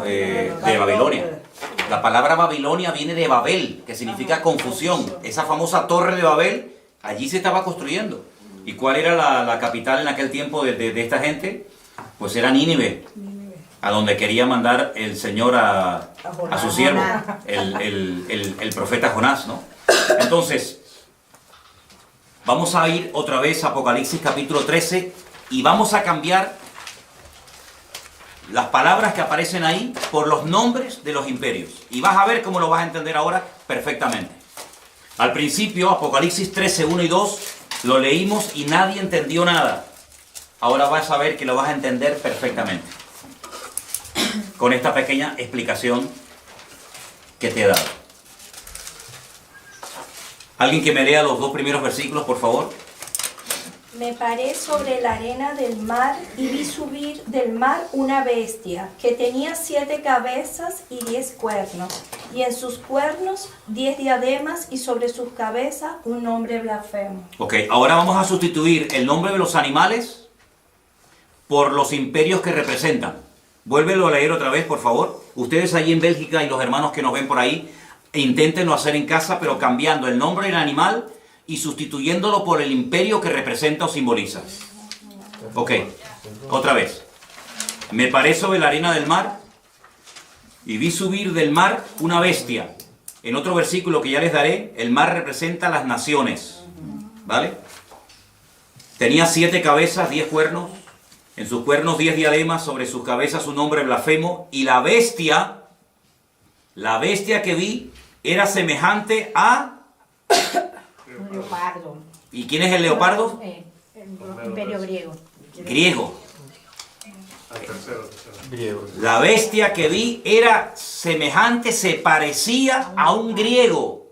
de Babilonia. La palabra Babilonia viene de Babel, que significa confusión. Esa famosa torre de Babel, allí se estaba construyendo. ¿Y cuál era la capital en aquel tiempo de esta gente? Pues era Nínive, a donde quería mandar el Señor a su siervo, el profeta Jonás, ¿no? Entonces, vamos a ir otra vez a Apocalipsis capítulo 13 y vamos a cambiar las palabras que aparecen ahí por los nombres de los imperios. Y vas a ver cómo lo vas a entender ahora perfectamente. Al principio, Apocalipsis 13, 1 y 2, lo leímos y nadie entendió nada. Ahora vas a ver que lo vas a entender perfectamente con esta pequeña explicación que te he dado. ¿Alguien que me lea los 2 primeros versículos, por favor? Me paré sobre la arena del mar y vi subir del mar una bestia que tenía 7 cabezas y 10 cuernos, y en sus cuernos 10 diademas y sobre sus cabezas un nombre blasfemo. Ok, ahora vamos a sustituir el nombre de los animales por los imperios que representan. Vuélvelo a leer otra vez, por favor. Ustedes allí en Bélgica y los hermanos que nos ven por ahí, inténtenlo hacer en casa, pero cambiando el nombre del animal y sustituyéndolo por el imperio que representa o simboliza. Ok, otra vez. Me paré sobre la arena del mar y vi subir del mar una bestia. En otro versículo que ya les daré, el mar representa las naciones. ¿Vale? Tenía 7 cabezas, 10 cuernos. En sus cuernos 10 diademas, sobre sus cabezas un nombre blasfemo. Y la bestia que vi era semejante a... Un leopardo. ¿Y quién es el leopardo? El imperio griego. Griego. La bestia que vi era semejante, se parecía a un griego.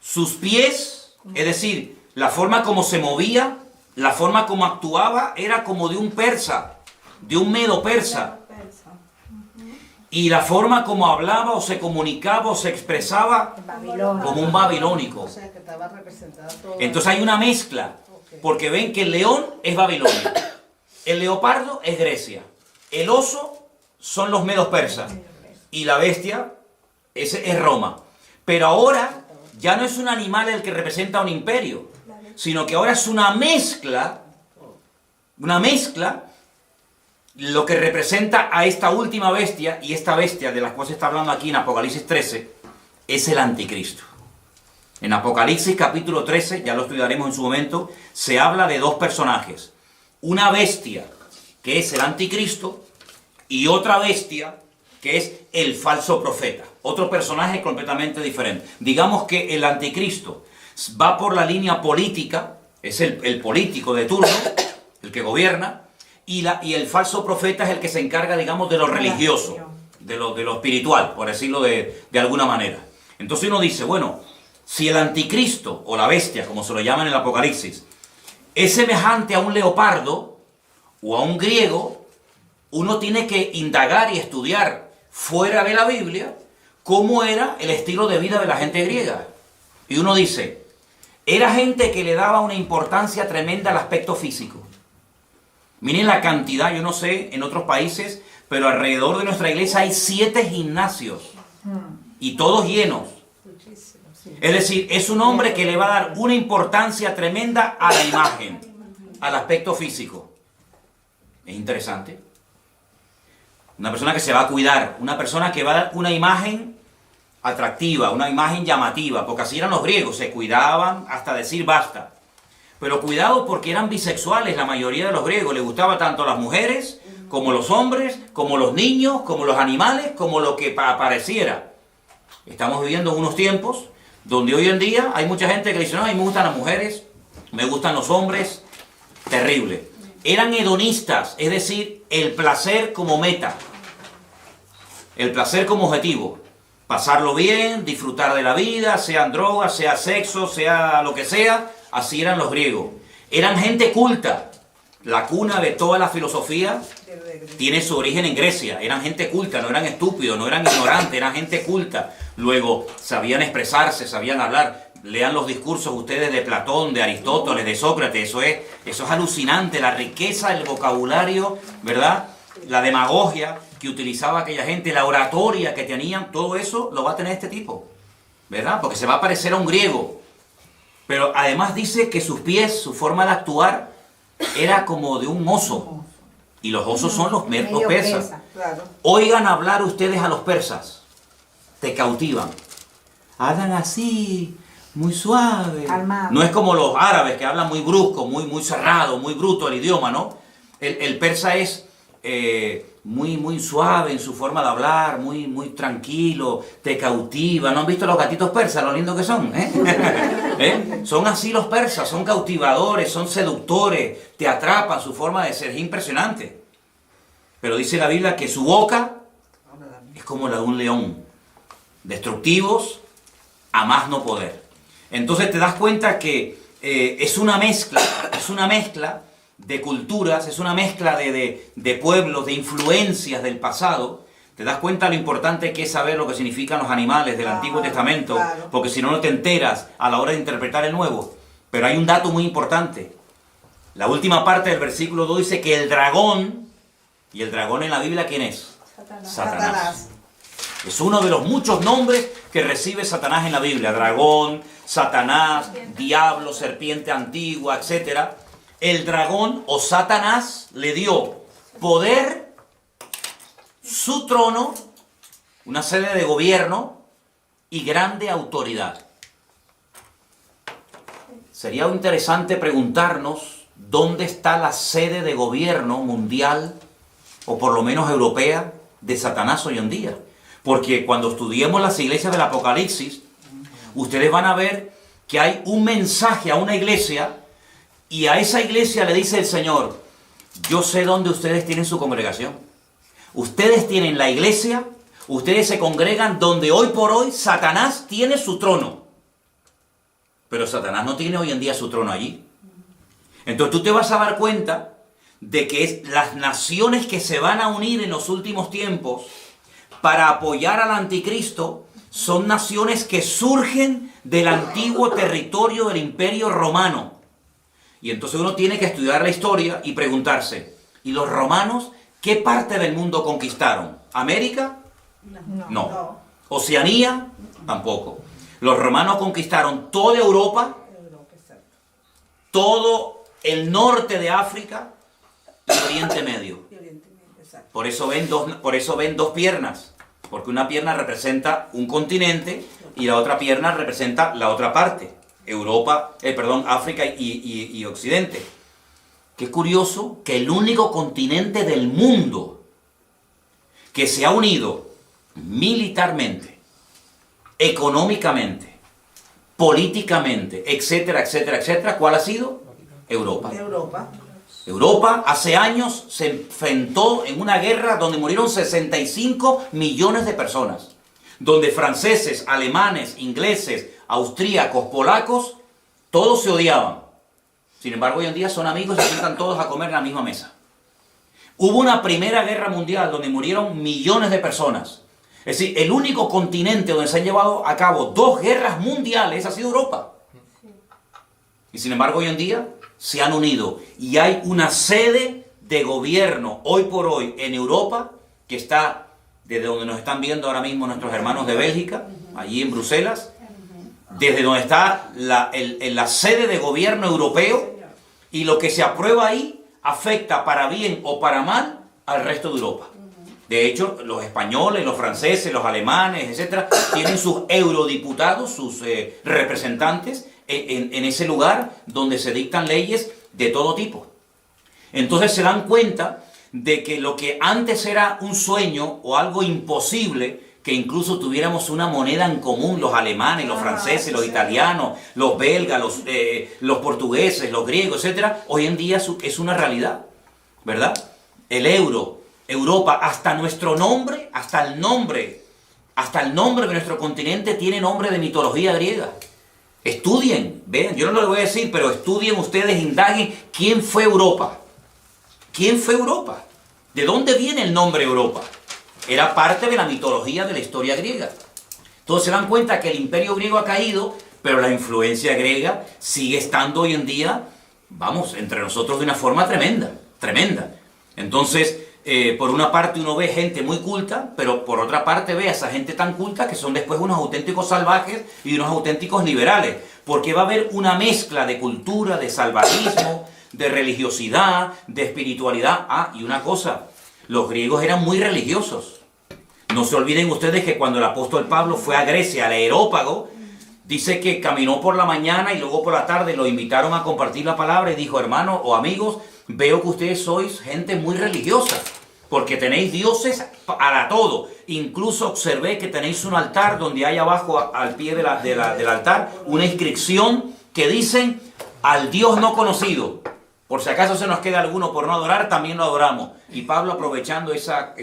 Sus pies, es decir, la forma como se movía, la forma como actuaba, era como de un persa, de un medo persa. Y la forma como hablaba o se comunicaba o se expresaba como un babilónico. Entonces hay una mezcla, porque ven que el león es Babilonia, el leopardo es Grecia, el oso son los medos persas y la bestia es Roma. Pero ahora ya no es un animal el que representa un imperio, sino que ahora es una mezcla, lo que representa a esta última bestia, y esta bestia de la cual se está hablando aquí en Apocalipsis 13, es el anticristo. En Apocalipsis capítulo 13, ya lo estudiaremos en su momento, se habla de 2 personajes. Una bestia, que es el anticristo, y otra bestia, que es el falso profeta. Otro personaje completamente diferente. Digamos que el anticristo va por la línea política, es el político de turno, el que gobierna, y el falso profeta es el que se encarga, digamos, de lo religioso, de lo espiritual, por decirlo de alguna manera. Entonces uno dice, bueno, si el anticristo, o la bestia, como se lo llama en el Apocalipsis, es semejante a un leopardo o a un griego, uno tiene que indagar y estudiar fuera de la Biblia cómo era el estilo de vida de la gente griega. Y uno dice, era gente que le daba una importancia tremenda al aspecto físico. Miren la cantidad, yo no sé en otros países, pero alrededor de nuestra iglesia hay 7 gimnasios y todos llenos. Es decir, es un hombre que le va a dar una importancia tremenda a la imagen, al aspecto físico. Es interesante. Una persona que se va a cuidar, una persona que va a dar una imagen atractiva, una imagen llamativa, porque así eran los griegos, se cuidaban hasta decir basta. Pero cuidado porque eran bisexuales la mayoría de los griegos. Les gustaba tanto las mujeres, como los hombres, como los niños, como los animales, como lo que apareciera. Estamos viviendo unos tiempos donde hoy en día hay mucha gente que dice, no, a mí me gustan las mujeres, me gustan los hombres. Terrible. Eran hedonistas, es decir, el placer como meta. El placer como objetivo. Pasarlo bien, disfrutar de la vida, sean drogas, sea sexo, sea lo que sea. Así eran los griegos. Eran gente culta. La cuna de toda la filosofía tiene su origen en Grecia. Eran gente culta, no eran estúpidos, no eran ignorantes, eran gente culta. Luego, sabían expresarse, sabían hablar. Lean los discursos ustedes de Platón, de Aristóteles, de Sócrates. Eso es alucinante, la riqueza del vocabulario, ¿verdad? La demagogia que utilizaba aquella gente, la oratoria que tenían, todo eso lo va a tener este tipo, ¿verdad? Porque se va a parecer a un griego. Pero además dice que sus pies, su forma de actuar, era como de un oso. Y los osos son los persas. Claro. Oigan hablar ustedes a los persas. Te cautivan. Hablan así, muy suave. Calmado. No es como los árabes que hablan muy brusco, muy cerrado, muy bruto el idioma, ¿no? El persa es muy suave en su forma de hablar, muy tranquilo, te cautiva. ¿No han visto los gatitos persas, lo lindos que son? Son así los persas, son cautivadores, son seductores, te atrapan, su forma de ser es impresionante. Pero dice la Biblia que su boca es como la de un león, destructivos a más no poder. Entonces te das cuenta que es una mezcla de culturas, es una mezcla de pueblos, de influencias del pasado. Te das cuenta lo importante que es saber lo que significan los animales del Antiguo Testamento, claro. Porque si no, no te enteras a la hora de interpretar el Nuevo. Pero hay un dato muy importante. La última parte del versículo 2 dice que el dragón, y el dragón en la Biblia, ¿quién es? Satanás. Es uno de los muchos nombres que recibe Satanás en la Biblia. Dragón, Satanás, diablo, serpiente antigua, etc. El dragón o Satanás le dio poder, su trono, una sede de gobierno y grande autoridad. Sería interesante preguntarnos dónde está la sede de gobierno mundial, o por lo menos europea, de Satanás hoy en día. Porque cuando estudiemos las iglesias del Apocalipsis, ustedes van a ver que hay un mensaje a una iglesia, y a esa iglesia le dice el Señor, yo sé dónde ustedes tienen su congregación. Ustedes tienen la iglesia, ustedes se congregan donde hoy por hoy Satanás tiene su trono. Pero Satanás no tiene hoy en día su trono allí. Entonces tú te vas a dar cuenta de que las naciones que se van a unir en los últimos tiempos para apoyar al anticristo son naciones que surgen del antiguo territorio del Imperio Romano. Y entonces uno tiene que estudiar la historia y preguntarse, ¿y los romanos qué parte del mundo conquistaron? ¿América? No. ¿Oceanía? Tampoco. Los romanos conquistaron toda Europa, todo el norte de África y Oriente Medio. Por eso ven dos piernas, porque una pierna representa un continente y la otra pierna representa la otra parte. África y Occidente. Qué curioso que el único continente del mundo que se ha unido militarmente, económicamente, políticamente, etcétera, ¿cuál ha sido? Europa. Europa hace años se enfrentó en una guerra donde murieron 65 millones de personas, donde franceses, alemanes, ingleses, austríacos, polacos, todos se odiaban. Sin embargo, hoy en día son amigos y se sientan todos a comer en la misma mesa. Hubo una primera guerra mundial donde murieron millones de personas. Es decir, el único continente donde se han llevado a cabo 2 guerras mundiales ha sido Europa. Y sin embargo, hoy en día se han unido y hay una sede de gobierno hoy por hoy en Europa que está desde donde nos están viendo ahora mismo nuestros hermanos de Bélgica, allí en Bruselas, desde donde está la sede de gobierno europeo, y lo que se aprueba ahí afecta para bien o para mal al resto de Europa. De hecho, los españoles, los franceses, los alemanes, etcétera, tienen sus eurodiputados, sus representantes en ese lugar donde se dictan leyes de todo tipo. Entonces se dan cuenta de que lo que antes era un sueño o algo imposible, que incluso tuviéramos una moneda en común, los alemanes, los franceses, los italianos, los belgas, los portugueses, los griegos, etcétera, hoy en día es una realidad, ¿verdad? El euro, Europa, hasta nuestro nombre, hasta el nombre de nuestro continente tiene nombre de mitología griega. Estudien, vean, yo no lo voy a decir, pero estudien ustedes, indaguen quién fue Europa. ¿Quién fue Europa? ¿De dónde viene el nombre Europa? Era parte de la mitología de la historia griega. Entonces se dan cuenta que el imperio griego ha caído, pero la influencia griega sigue estando hoy en día, vamos, entre nosotros de una forma tremenda, tremenda. Entonces, por una parte uno ve gente muy culta, pero por otra parte ve a esa gente tan culta que son después unos auténticos salvajes y unos auténticos liberales, porque va a haber una mezcla de cultura, de salvajismo, de religiosidad, de espiritualidad. Ah, y una cosa, los griegos eran muy religiosos. No se olviden ustedes que cuando el apóstol Pablo fue a Grecia, al Areópago, dice que caminó por la mañana y luego por la tarde lo invitaron a compartir la palabra y dijo, hermanos o amigos, veo que ustedes sois gente muy religiosa, porque tenéis dioses para todo. Incluso observé que tenéis un altar donde hay abajo, al pie del altar, una inscripción que dicen, al Dios no conocido. Por si acaso se nos queda alguno por no adorar, también lo adoramos. Y Pablo, aprovechando esa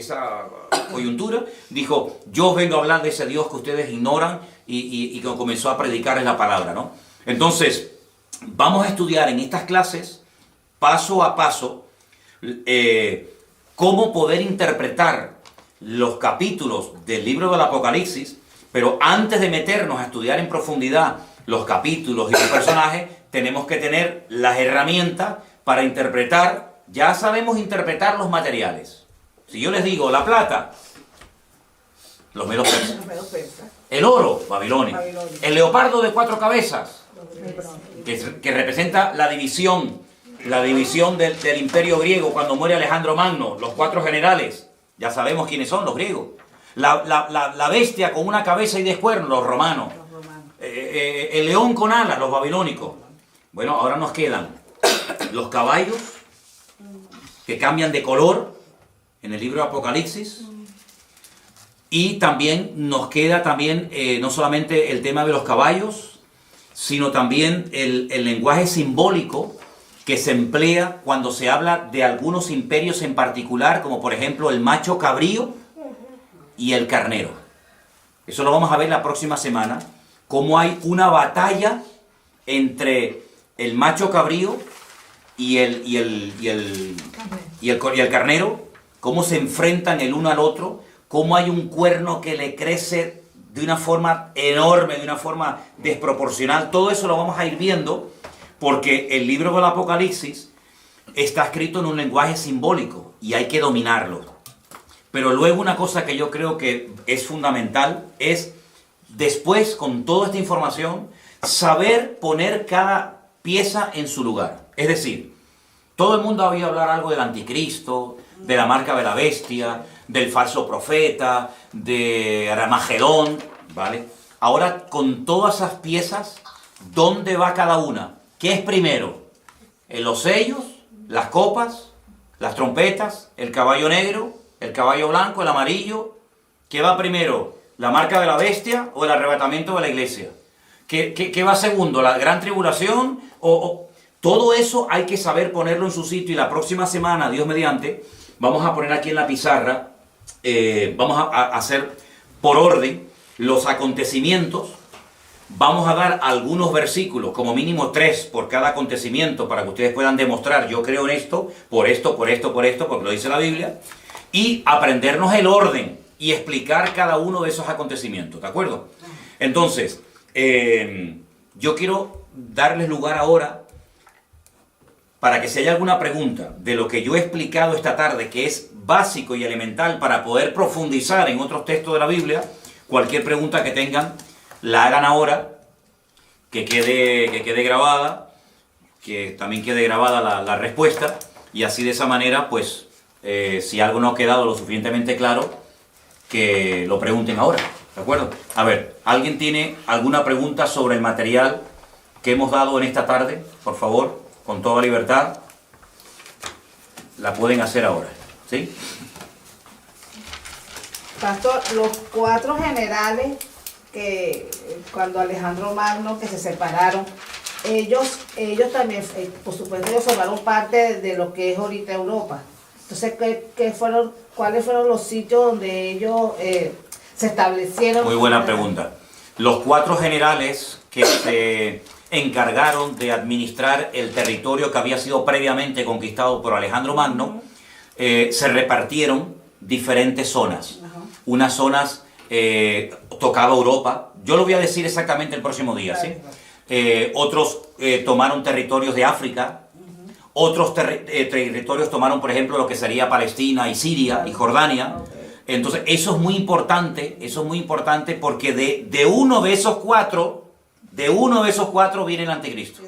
coyuntura, dijo, yo os vengo a hablar de ese Dios que ustedes ignoran, y comenzó a predicarles la palabra, ¿no? Entonces, vamos a estudiar en estas clases, paso a paso, cómo poder interpretar los capítulos del libro del Apocalipsis, pero antes de meternos a estudiar en profundidad los capítulos y los personajes, tenemos que tener las herramientas para interpretar. Ya sabemos interpretar los materiales. Si yo les digo la plata, los medos persas. El oro, Babilonia. El leopardo de 4 cabezas, que representa la división del imperio griego cuando muere Alejandro Magno, los 4 generales, ya sabemos quiénes son, los griegos. La bestia con una cabeza y 10 cuernos, los romanos. El león con alas, los babilónicos. Bueno, ahora nos quedan los caballos que cambian de color en el libro de Apocalipsis, y también nos queda no solamente el tema de los caballos, sino también el lenguaje simbólico que se emplea cuando se habla de algunos imperios en particular, como por ejemplo el macho cabrío y el carnero. Eso lo vamos a ver la próxima semana, cómo hay una batalla entre el macho cabrío y el carnero, cómo se enfrentan el uno al otro, cómo hay un cuerno que le crece de una forma enorme, de una forma desproporcional. Todo eso lo vamos a ir viendo, porque el libro del Apocalipsis está escrito en un lenguaje simbólico y hay que dominarlo. Pero luego una cosa que yo creo que es fundamental es, después, con toda esta información, saber poner cada pieza en su lugar. Es decir, todo el mundo ha oído hablar algo del anticristo, de la marca de la bestia, del falso profeta, de Armagedón, ¿vale? Ahora, con todas esas piezas, ¿dónde va cada una? ¿Qué es primero? ¿Los sellos, las copas, las trompetas, el caballo negro, el caballo blanco, el amarillo? ¿Qué va primero? ¿La marca de la bestia o el arrebatamiento de la iglesia? ¿Qué va segundo? ¿La gran tribulación? Todo eso hay que saber ponerlo en su sitio, y la próxima semana, Dios mediante, vamos a poner aquí en la pizarra, vamos a hacer por orden los acontecimitos. Vamos a dar algunos versículos, como mínimo 3 por cada acontecimiento, para que ustedes puedan demostrar, yo creo en esto, por esto, porque lo dice la Biblia, y aprendernos el orden y explicar cada uno de esos acontecimientos, ¿de acuerdo? Entonces, yo quiero darles lugar ahora para que si hay alguna pregunta de lo que yo he explicado esta tarde, que es básico y elemental para poder profundizar en otros textos de la Biblia, cualquier pregunta que tengan, la hagan ahora, que quede grabada, que también quede grabada la respuesta, y así de esa manera, pues, si algo no ha quedado lo suficientemente claro, que lo pregunten ahora, ¿de acuerdo? A ver, ¿alguien tiene alguna pregunta sobre el material que hemos dado en esta tarde, por favor, con toda libertad, la pueden hacer ahora, ¿sí? Pastor, los 4 generales que cuando Alejandro Magno, que se separaron, ellos también, por supuesto, ellos formaron parte de lo que es ahorita Europa. Entonces, ¿cuáles fueron los sitios donde ellos se establecieron? Muy buena pregunta. Los 4 generales que se encargaron de administrar el territorio que había sido previamente conquistado por Alejandro Magno, se repartieron diferentes zonas. Unas zonas tocaba Europa. Yo lo voy a decir exactamente el próximo día, ¿sí? Otros tomaron territorios de África. Otros territorios tomaron, por ejemplo, lo que sería Palestina y Siria y Jordania. Entonces, eso es muy importante porque de uno de esos cuatro viene el anticristo.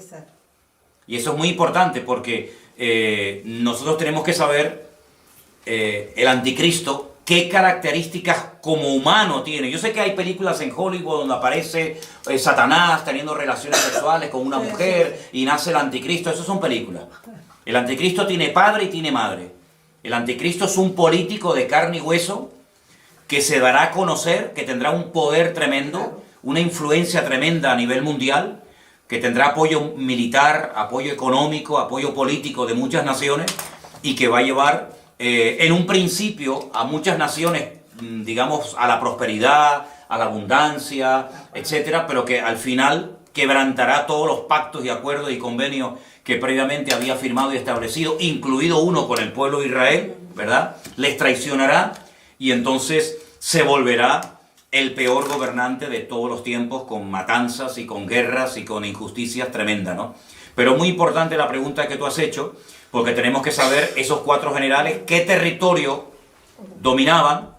Y eso es muy importante porque nosotros tenemos que saber el anticristo qué características como humano tiene. Yo sé que hay películas en Hollywood donde aparece Satanás teniendo relaciones sexuales con una mujer y nace el anticristo. Esas son películas. El anticristo tiene padre y tiene madre. El anticristo es un político de carne y hueso que se dará a conocer, que tendrá un poder tremendo, una influencia tremenda a nivel mundial, que tendrá apoyo militar, apoyo económico, apoyo político de muchas naciones y que va a llevar en un principio a muchas naciones, digamos, a la prosperidad, a la abundancia, etcétera, pero que al final quebrantará todos los pactos y acuerdos y convenios que previamente había firmado y establecido, incluido uno con el pueblo de Israel, ¿verdad? Les traicionará y entonces se volverá el peor gobernante de todos los tiempos, con matanzas y con guerras y con injusticias tremendas, ¿no? Pero muy importante la pregunta que tú has hecho, porque tenemos que saber esos 4 generales qué territorio dominaban.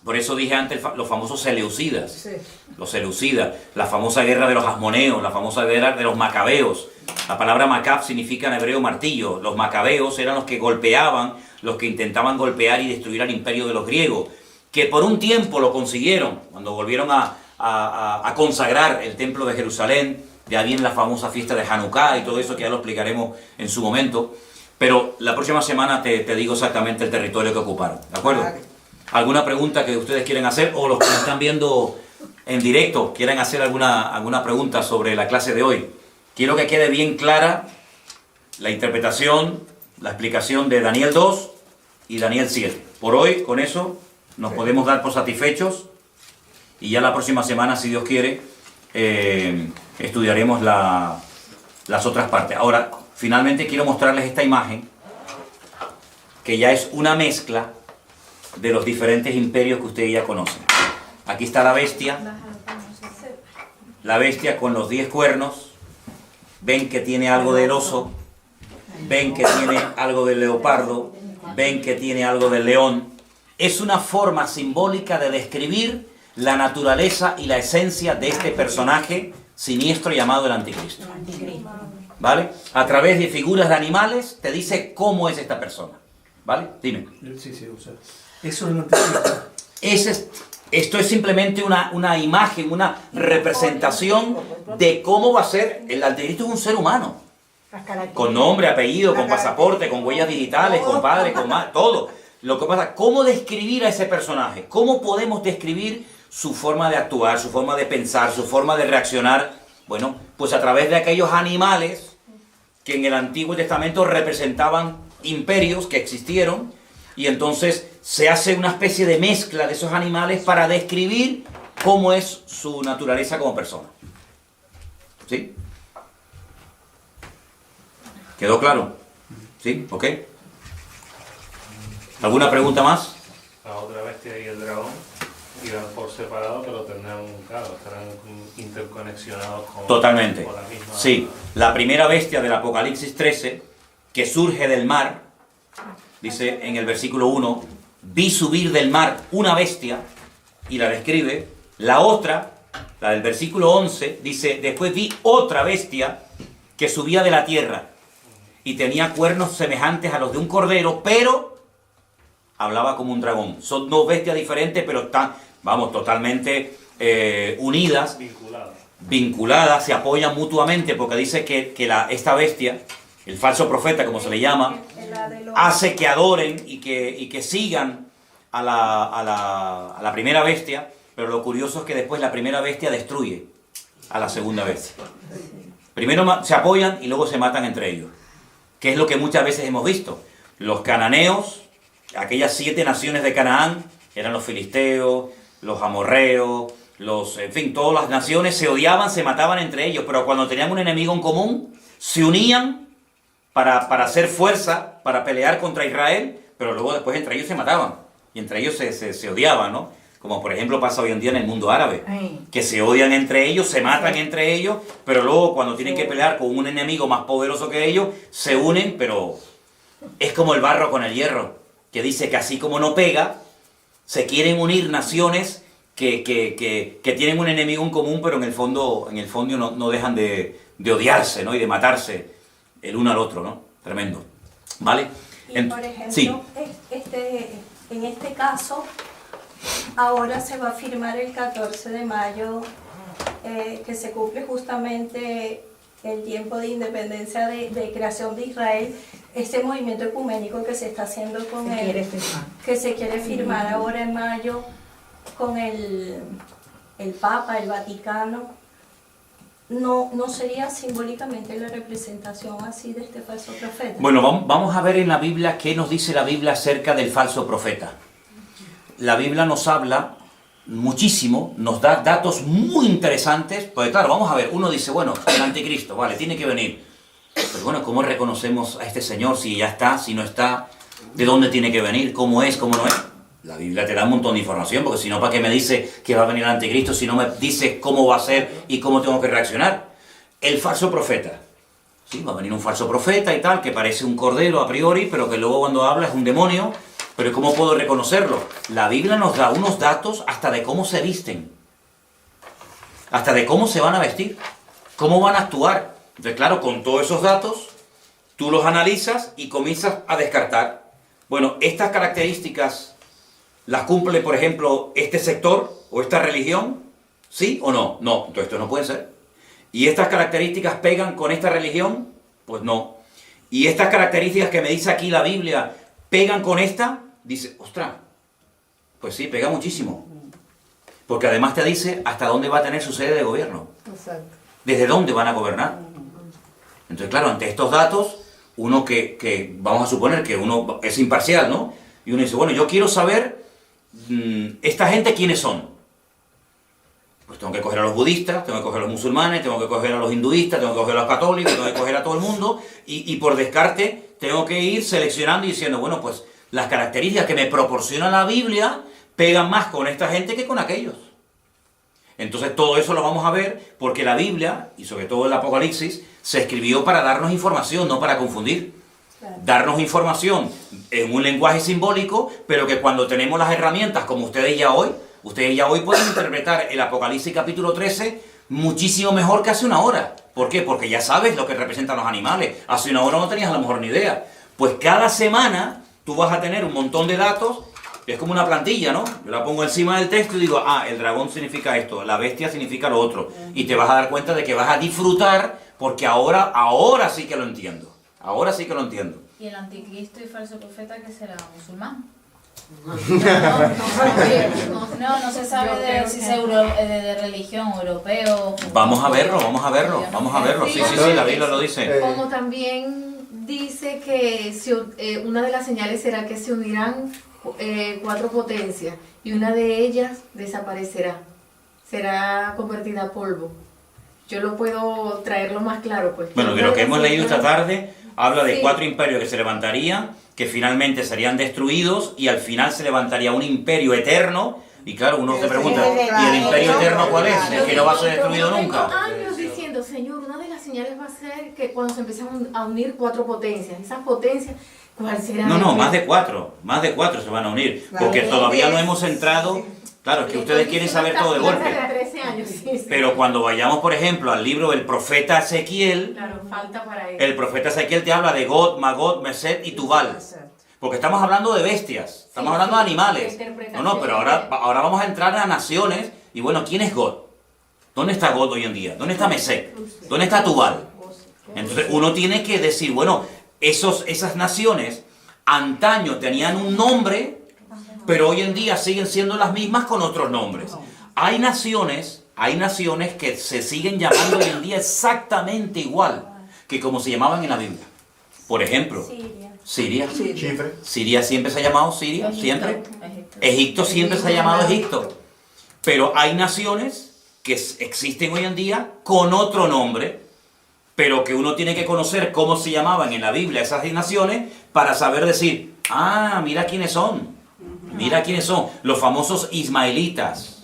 Por eso dije antes los famosos seleucidas, Sí. los seleucidas, la famosa guerra de los asmoneos, la famosa guerra de los macabeos. La palabra macab significa en hebreo martillo. Los macabeos eran los que golpeaban, los que intentaban golpear y destruir al imperio de los griegos, que por un tiempo lo consiguieron, cuando volvieron a consagrar el templo de Jerusalén. De ahí viene la famosa fiesta de Hanukkah y todo eso, que ya lo explicaremos en su momento. Pero la próxima semana te digo exactamente el territorio que ocuparon, ¿de acuerdo? Vale. ¿Alguna pregunta que ustedes quieren hacer? O los que están viendo en directo quieren hacer alguna pregunta sobre la clase de hoy. Quiero que quede bien clara la interpretación, la explicación de Daniel 2 y Daniel 7. Por hoy, con eso, nos podemos dar por satisfechos. Y ya la próxima semana, si Dios quiere, estudiaremos las otras partes. Ahora, finalmente quiero mostrarles esta imagen, que ya es una mezcla de los diferentes imperios que ustedes ya conocen. Aquí está la bestia con los 10 cuernos. Ven que tiene algo del oso, ven que tiene algo del leopardo, ven que tiene algo del león. Es una forma simbólica de describir la naturaleza y la esencia de este personaje siniestro llamado el anticristo. ¿Vale? A través de figuras de animales te dice cómo es esta persona. ¿Vale? Dime. Sí, o sea, eso es el anticristo. Esto es simplemente una imagen, una representación de cómo va a ser. El anticristo es un ser humano. Con nombre, apellido, con pasaporte, con huellas digitales, con padre, con madre, todo. Lo que pasa, ¿cómo describir a ese personaje? ¿Cómo podemos describir su forma de actuar, su forma de pensar, su forma de reaccionar? Bueno, pues a través de aquellos animales que en el Antiguo Testamento representaban imperios que existieron, y entonces se hace una especie de mezcla de esos animales para describir cómo es su naturaleza como persona. ¿Sí? ¿Quedó claro? ¿Sí? ¿Ok? ¿Alguna pregunta más? La otra bestia y el dragón irán por separado, pero tendrán estarán interconexionados con, Totalmente. con la misma... Sí, la primera bestia del Apocalipsis 13, que surge del mar, dice en el versículo 1, vi subir del mar una bestia, y la describe. La otra, la del versículo 11, dice, después vi otra bestia que subía de la tierra, y tenía cuernos semejantes a los de un cordero, pero hablaba como un dragón. Son 2 bestias diferentes, pero están, vamos, totalmente unidas. vinculadas, se apoyan mutuamente, porque dice que esta bestia, el falso profeta, como se le llama, hace que adoren y que sigan a la primera bestia, pero lo curioso es que después la primera bestia destruye a la segunda bestia. Primero se apoyan y luego se matan entre ellos, que es lo que muchas veces hemos visto. Los cananeos, aquellas 7 naciones de Canaán, eran los filisteos, los amorreos, en fin, todas las naciones se odiaban, se mataban entre ellos, pero cuando tenían un enemigo en común, se unían para hacer fuerza, para pelear contra Israel, pero luego después entre ellos se mataban, y entre ellos se odiaban, ¿no? Como por ejemplo pasa hoy en día en el mundo árabe, que se odian entre ellos, se matan entre ellos, pero luego cuando tienen que pelear con un enemigo más poderoso que ellos, se unen, pero es como el barro con el hierro, que dice que así como no pega, se quieren unir naciones que tienen un enemigo en común, pero en el fondo no dejan de odiarse, ¿no? Y de matarse el uno al otro, ¿no? Tremendo. ¿Vale? Y por ejemplo, sí. En este caso, ahora se va a firmar el 14 de mayo, que se cumple justamente el tiempo de independencia de creación de Israel, este movimiento ecuménico que se está haciendo con que se quiere firmar ahora en mayo con el Papa, el Vaticano. ¿No sería simbólicamente la representación así de este falso profeta? Bueno, vamos a ver en la Biblia qué nos dice la Biblia acerca del falso profeta. La Biblia nos habla muchísimo, nos da datos muy interesantes, porque claro, vamos a ver, uno dice, bueno, el anticristo, vale, tiene que venir. Pero bueno, ¿cómo reconocemos a este señor? Si ya está, si no está, ¿de dónde tiene que venir? ¿Cómo es? ¿Cómo no es? La Biblia te da un montón de información, porque si no, ¿para qué me dice que va a venir el anticristo si no me dice cómo va a ser y cómo tengo que reaccionar? El falso profeta. Sí, va a venir un falso profeta y tal, que parece un cordero a priori, pero que luego cuando habla es un demonio. Pero ¿cómo puedo reconocerlo? La Biblia nos da unos datos hasta de cómo se visten, hasta de cómo se van a vestir, cómo van a actuar. Entonces, claro, con todos esos datos, tú los analizas y comienzas a descartar. Bueno, estas características las cumple, por ejemplo, este sector o esta religión, ¿sí o no? No, entonces esto no puede ser. ¿Y estas características pegan con esta religión? Pues no. ¿Y estas características que me dice aquí la Biblia pegan con esta? Dice, ostras, pues sí, pega muchísimo. Porque además te dice hasta dónde va a tener su sede de gobierno. Exacto. Desde dónde van a gobernar. Entonces, claro, ante estos datos, uno que vamos a suponer que uno es imparcial, ¿no? Y uno dice, bueno, yo quiero saber, ¿esta gente quiénes son? Pues tengo que coger a los budistas, tengo que coger a los musulmanes, tengo que coger a los hinduistas, tengo que coger a los católicos, tengo que coger a todo el mundo, y por descarte tengo que ir seleccionando y diciendo, bueno, pues las características que me proporciona la Biblia pegan más con esta gente que con aquellos. Entonces todo eso lo vamos a ver porque la Biblia, y sobre todo el Apocalipsis, se escribió para darnos información, no para confundir. Claro. Darnos información en un lenguaje simbólico, pero que cuando tenemos las herramientas, como ustedes ya hoy pueden interpretar el Apocalipsis capítulo 13 muchísimo mejor que hace una hora. ¿Por qué? Porque ya sabes lo que representan los animales. Hace una hora no tenías a lo mejor ni idea. Pues cada semana tú vas a tener un montón de datos. Es como una plantilla, ¿no? Yo la pongo encima del texto y digo, el dragón significa esto, la bestia significa lo otro. Y te vas a dar cuenta de que vas a disfrutar, porque ahora sí que lo entiendo. Ahora sí que lo entiendo. ¿Y el anticristo y falso profeta que será? ¿Musulmán? No se sabe si es de religión, europeo. Vamos a verlo. Sí, la Biblia lo dice. Como también dice que una de las señales será que se unirán 4 potencias y una de ellas desaparecerá, será convertida a polvo. Yo lo puedo traerlo más claro, pues. Bueno, de lo que hemos leído esta tarde habla de 4 imperios que se levantarían, que finalmente serían destruidos y al final se levantaría un imperio eterno. Y claro, uno se pregunta, ¿y el imperio eterno cuál es? El que no va a ser destruido nunca. Años diciendo, Señor, una de las señales va a ser que cuando se empiezan a unir 4 potencias, esas potencias, ¿cuál será? No, más de 4 se van a unir, porque todavía no hemos entrado. Claro, es que ustedes quieren saber todo de golpe. 13 años, sí. Pero cuando vayamos, por ejemplo, al libro del profeta Ezequiel, claro, falta para eso. El profeta Ezequiel te habla de God, Magog, Meset y Tubal. Porque estamos hablando de bestias, estamos hablando de animales. No, pero ahora vamos a entrar a naciones. Y bueno, ¿quién es God? ¿Dónde está God hoy en día? ¿Dónde está Mesec? ¿Dónde está Tubal? Entonces uno tiene que decir, bueno, esas naciones antaño tenían un nombre, pero hoy en día siguen siendo las mismas con otros nombres. Hay naciones que se siguen llamando hoy en día exactamente igual que como se llamaban en la Biblia. Por ejemplo, Siria. Chipre. Siria siempre se ha llamado Siria, siempre. Egipto siempre se ha llamado Egipto. Pero hay naciones que existen hoy en día con otro nombre, pero que uno tiene que conocer cómo se llamaban en la Biblia esas naciones para saber decir, ah, mira quiénes son. Mira quiénes son. Los famosos ismaelitas.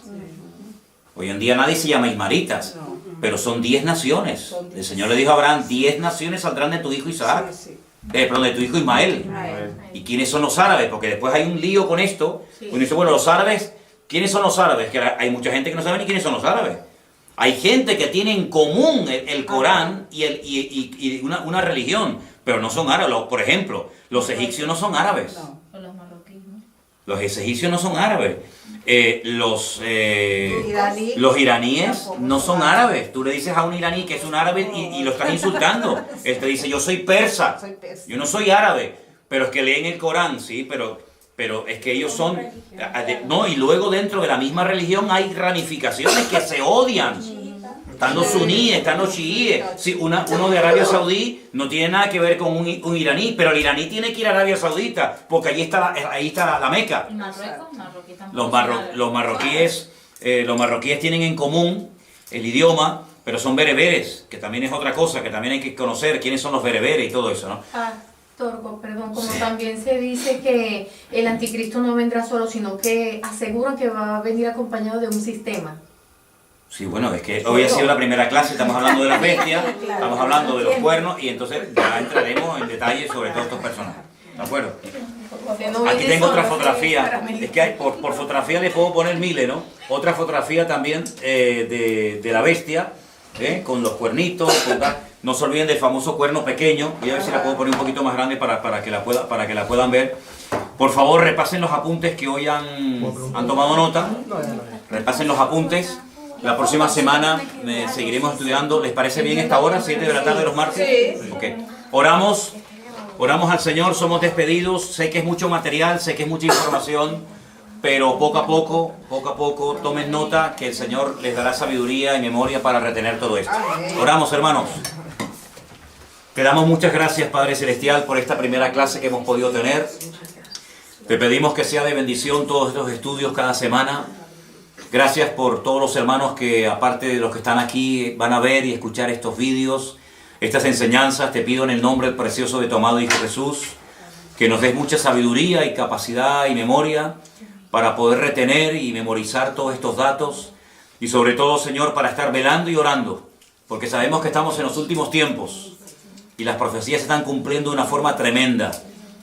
Hoy en día nadie se llama ismaelitas, pero son 10 naciones. El Señor le dijo a Abraham, 10 naciones saldrán de tu hijo Isaac. Perdón, de tu hijo Ismael. ¿Y quiénes son los árabes? Porque después hay un lío con esto. Uno dice, bueno, los árabes, ¿quiénes son los árabes? Que hay mucha gente que no sabe ni quiénes son los árabes. Hay gente que tiene en común el Corán y una religión, pero no son árabes. Por ejemplo, los egipcios no son árabes. O los marroquíes, ¿no? Los egipcios no son árabes. Los iraníes no son árabes. Tú le dices a un iraní que es un árabe y lo estás insultando. Él te dice, yo soy persa. Yo no soy árabe. Pero es que leen el Corán, sí, pero es que ellos son... No, y luego dentro de la misma religión hay ramificaciones que se odian. Están los suníes, están los chiíes. Sí, uno de Arabia Saudí no tiene nada que ver con un iraní, pero el iraní tiene que ir a Arabia Saudita, porque ahí está la Meca. ¿Y Marruecos? Marroquí tampoco. Los marroquíes tienen en común el idioma, pero son bereberes, que también es otra cosa, que también hay que conocer quiénes son los bereberes y todo eso, ¿no? Torco, perdón, como también se dice que el anticristo no vendrá solo, sino que aseguran que va a venir acompañado de un sistema. Sí, bueno, es que hoy ha sido la primera clase, estamos hablando de las bestias, estamos hablando de los cuernos y entonces ya entraremos en detalle sobre todos estos personajes. ¿De acuerdo? Aquí tengo otra fotografía, es que por fotografía le puedo poner miles, ¿no? Otra fotografía también de la bestia, con los cuernitos, no se olviden del famoso cuerno pequeño, voy a ver si la puedo poner un poquito más grande para que la puedan ver. Por favor, repasen los apuntes que hoy han tomado nota, repasen los apuntes. La próxima semana seguiremos estudiando. ¿Les parece bien esta hora? 7 de la tarde los martes. Sí. Okay. Oramos al Señor, somos despedidos. Sé que es mucho material, sé que es mucha información, pero poco a poco, tomen nota que el Señor les dará sabiduría y memoria para retener todo esto. Oramos, hermanos. Te damos muchas gracias, Padre Celestial, por esta primera clase que hemos podido tener. Te pedimos que sea de bendición todos estos estudios cada semana. Gracias por todos los hermanos que, aparte de los que están aquí, van a ver y escuchar estos vídeos, estas enseñanzas. Te pido en el nombre precioso de tu amado Hijo Jesús, que nos des mucha sabiduría y capacidad y memoria para poder retener y memorizar todos estos datos. Y sobre todo, Señor, para estar velando y orando, porque sabemos que estamos en los últimos tiempos y las profecías se están cumpliendo de una forma tremenda.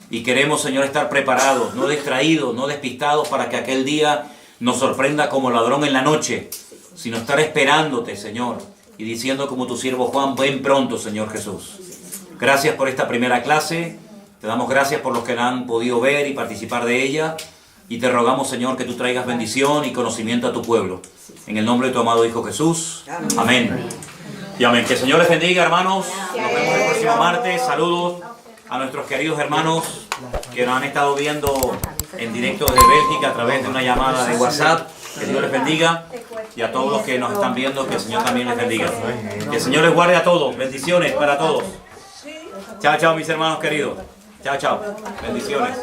Y queremos, Señor, estar preparados, no distraídos, no despistados, para que aquel día nos sorprenda como ladrón en la noche, sino estar esperándote, Señor, y diciendo como tu siervo Juan, ven pronto, Señor Jesús. Gracias por esta primera clase, te damos gracias por los que la han podido ver y participar de ella, y te rogamos, Señor, que tú traigas bendición y conocimiento a tu pueblo. En el nombre de tu amado Hijo Jesús. Amén. Y amén. Que el Señor les bendiga, hermanos. Nos vemos el próximo martes. Saludos a nuestros queridos hermanos que nos han estado viendo en directo desde Bélgica a través de una llamada de WhatsApp. Que Dios les bendiga. Y a todos los que nos están viendo, que el Señor también les bendiga. Que el Señor les guarde a todos. Bendiciones para todos. Chao, chao, mis hermanos queridos. Chao, chao. Bendiciones.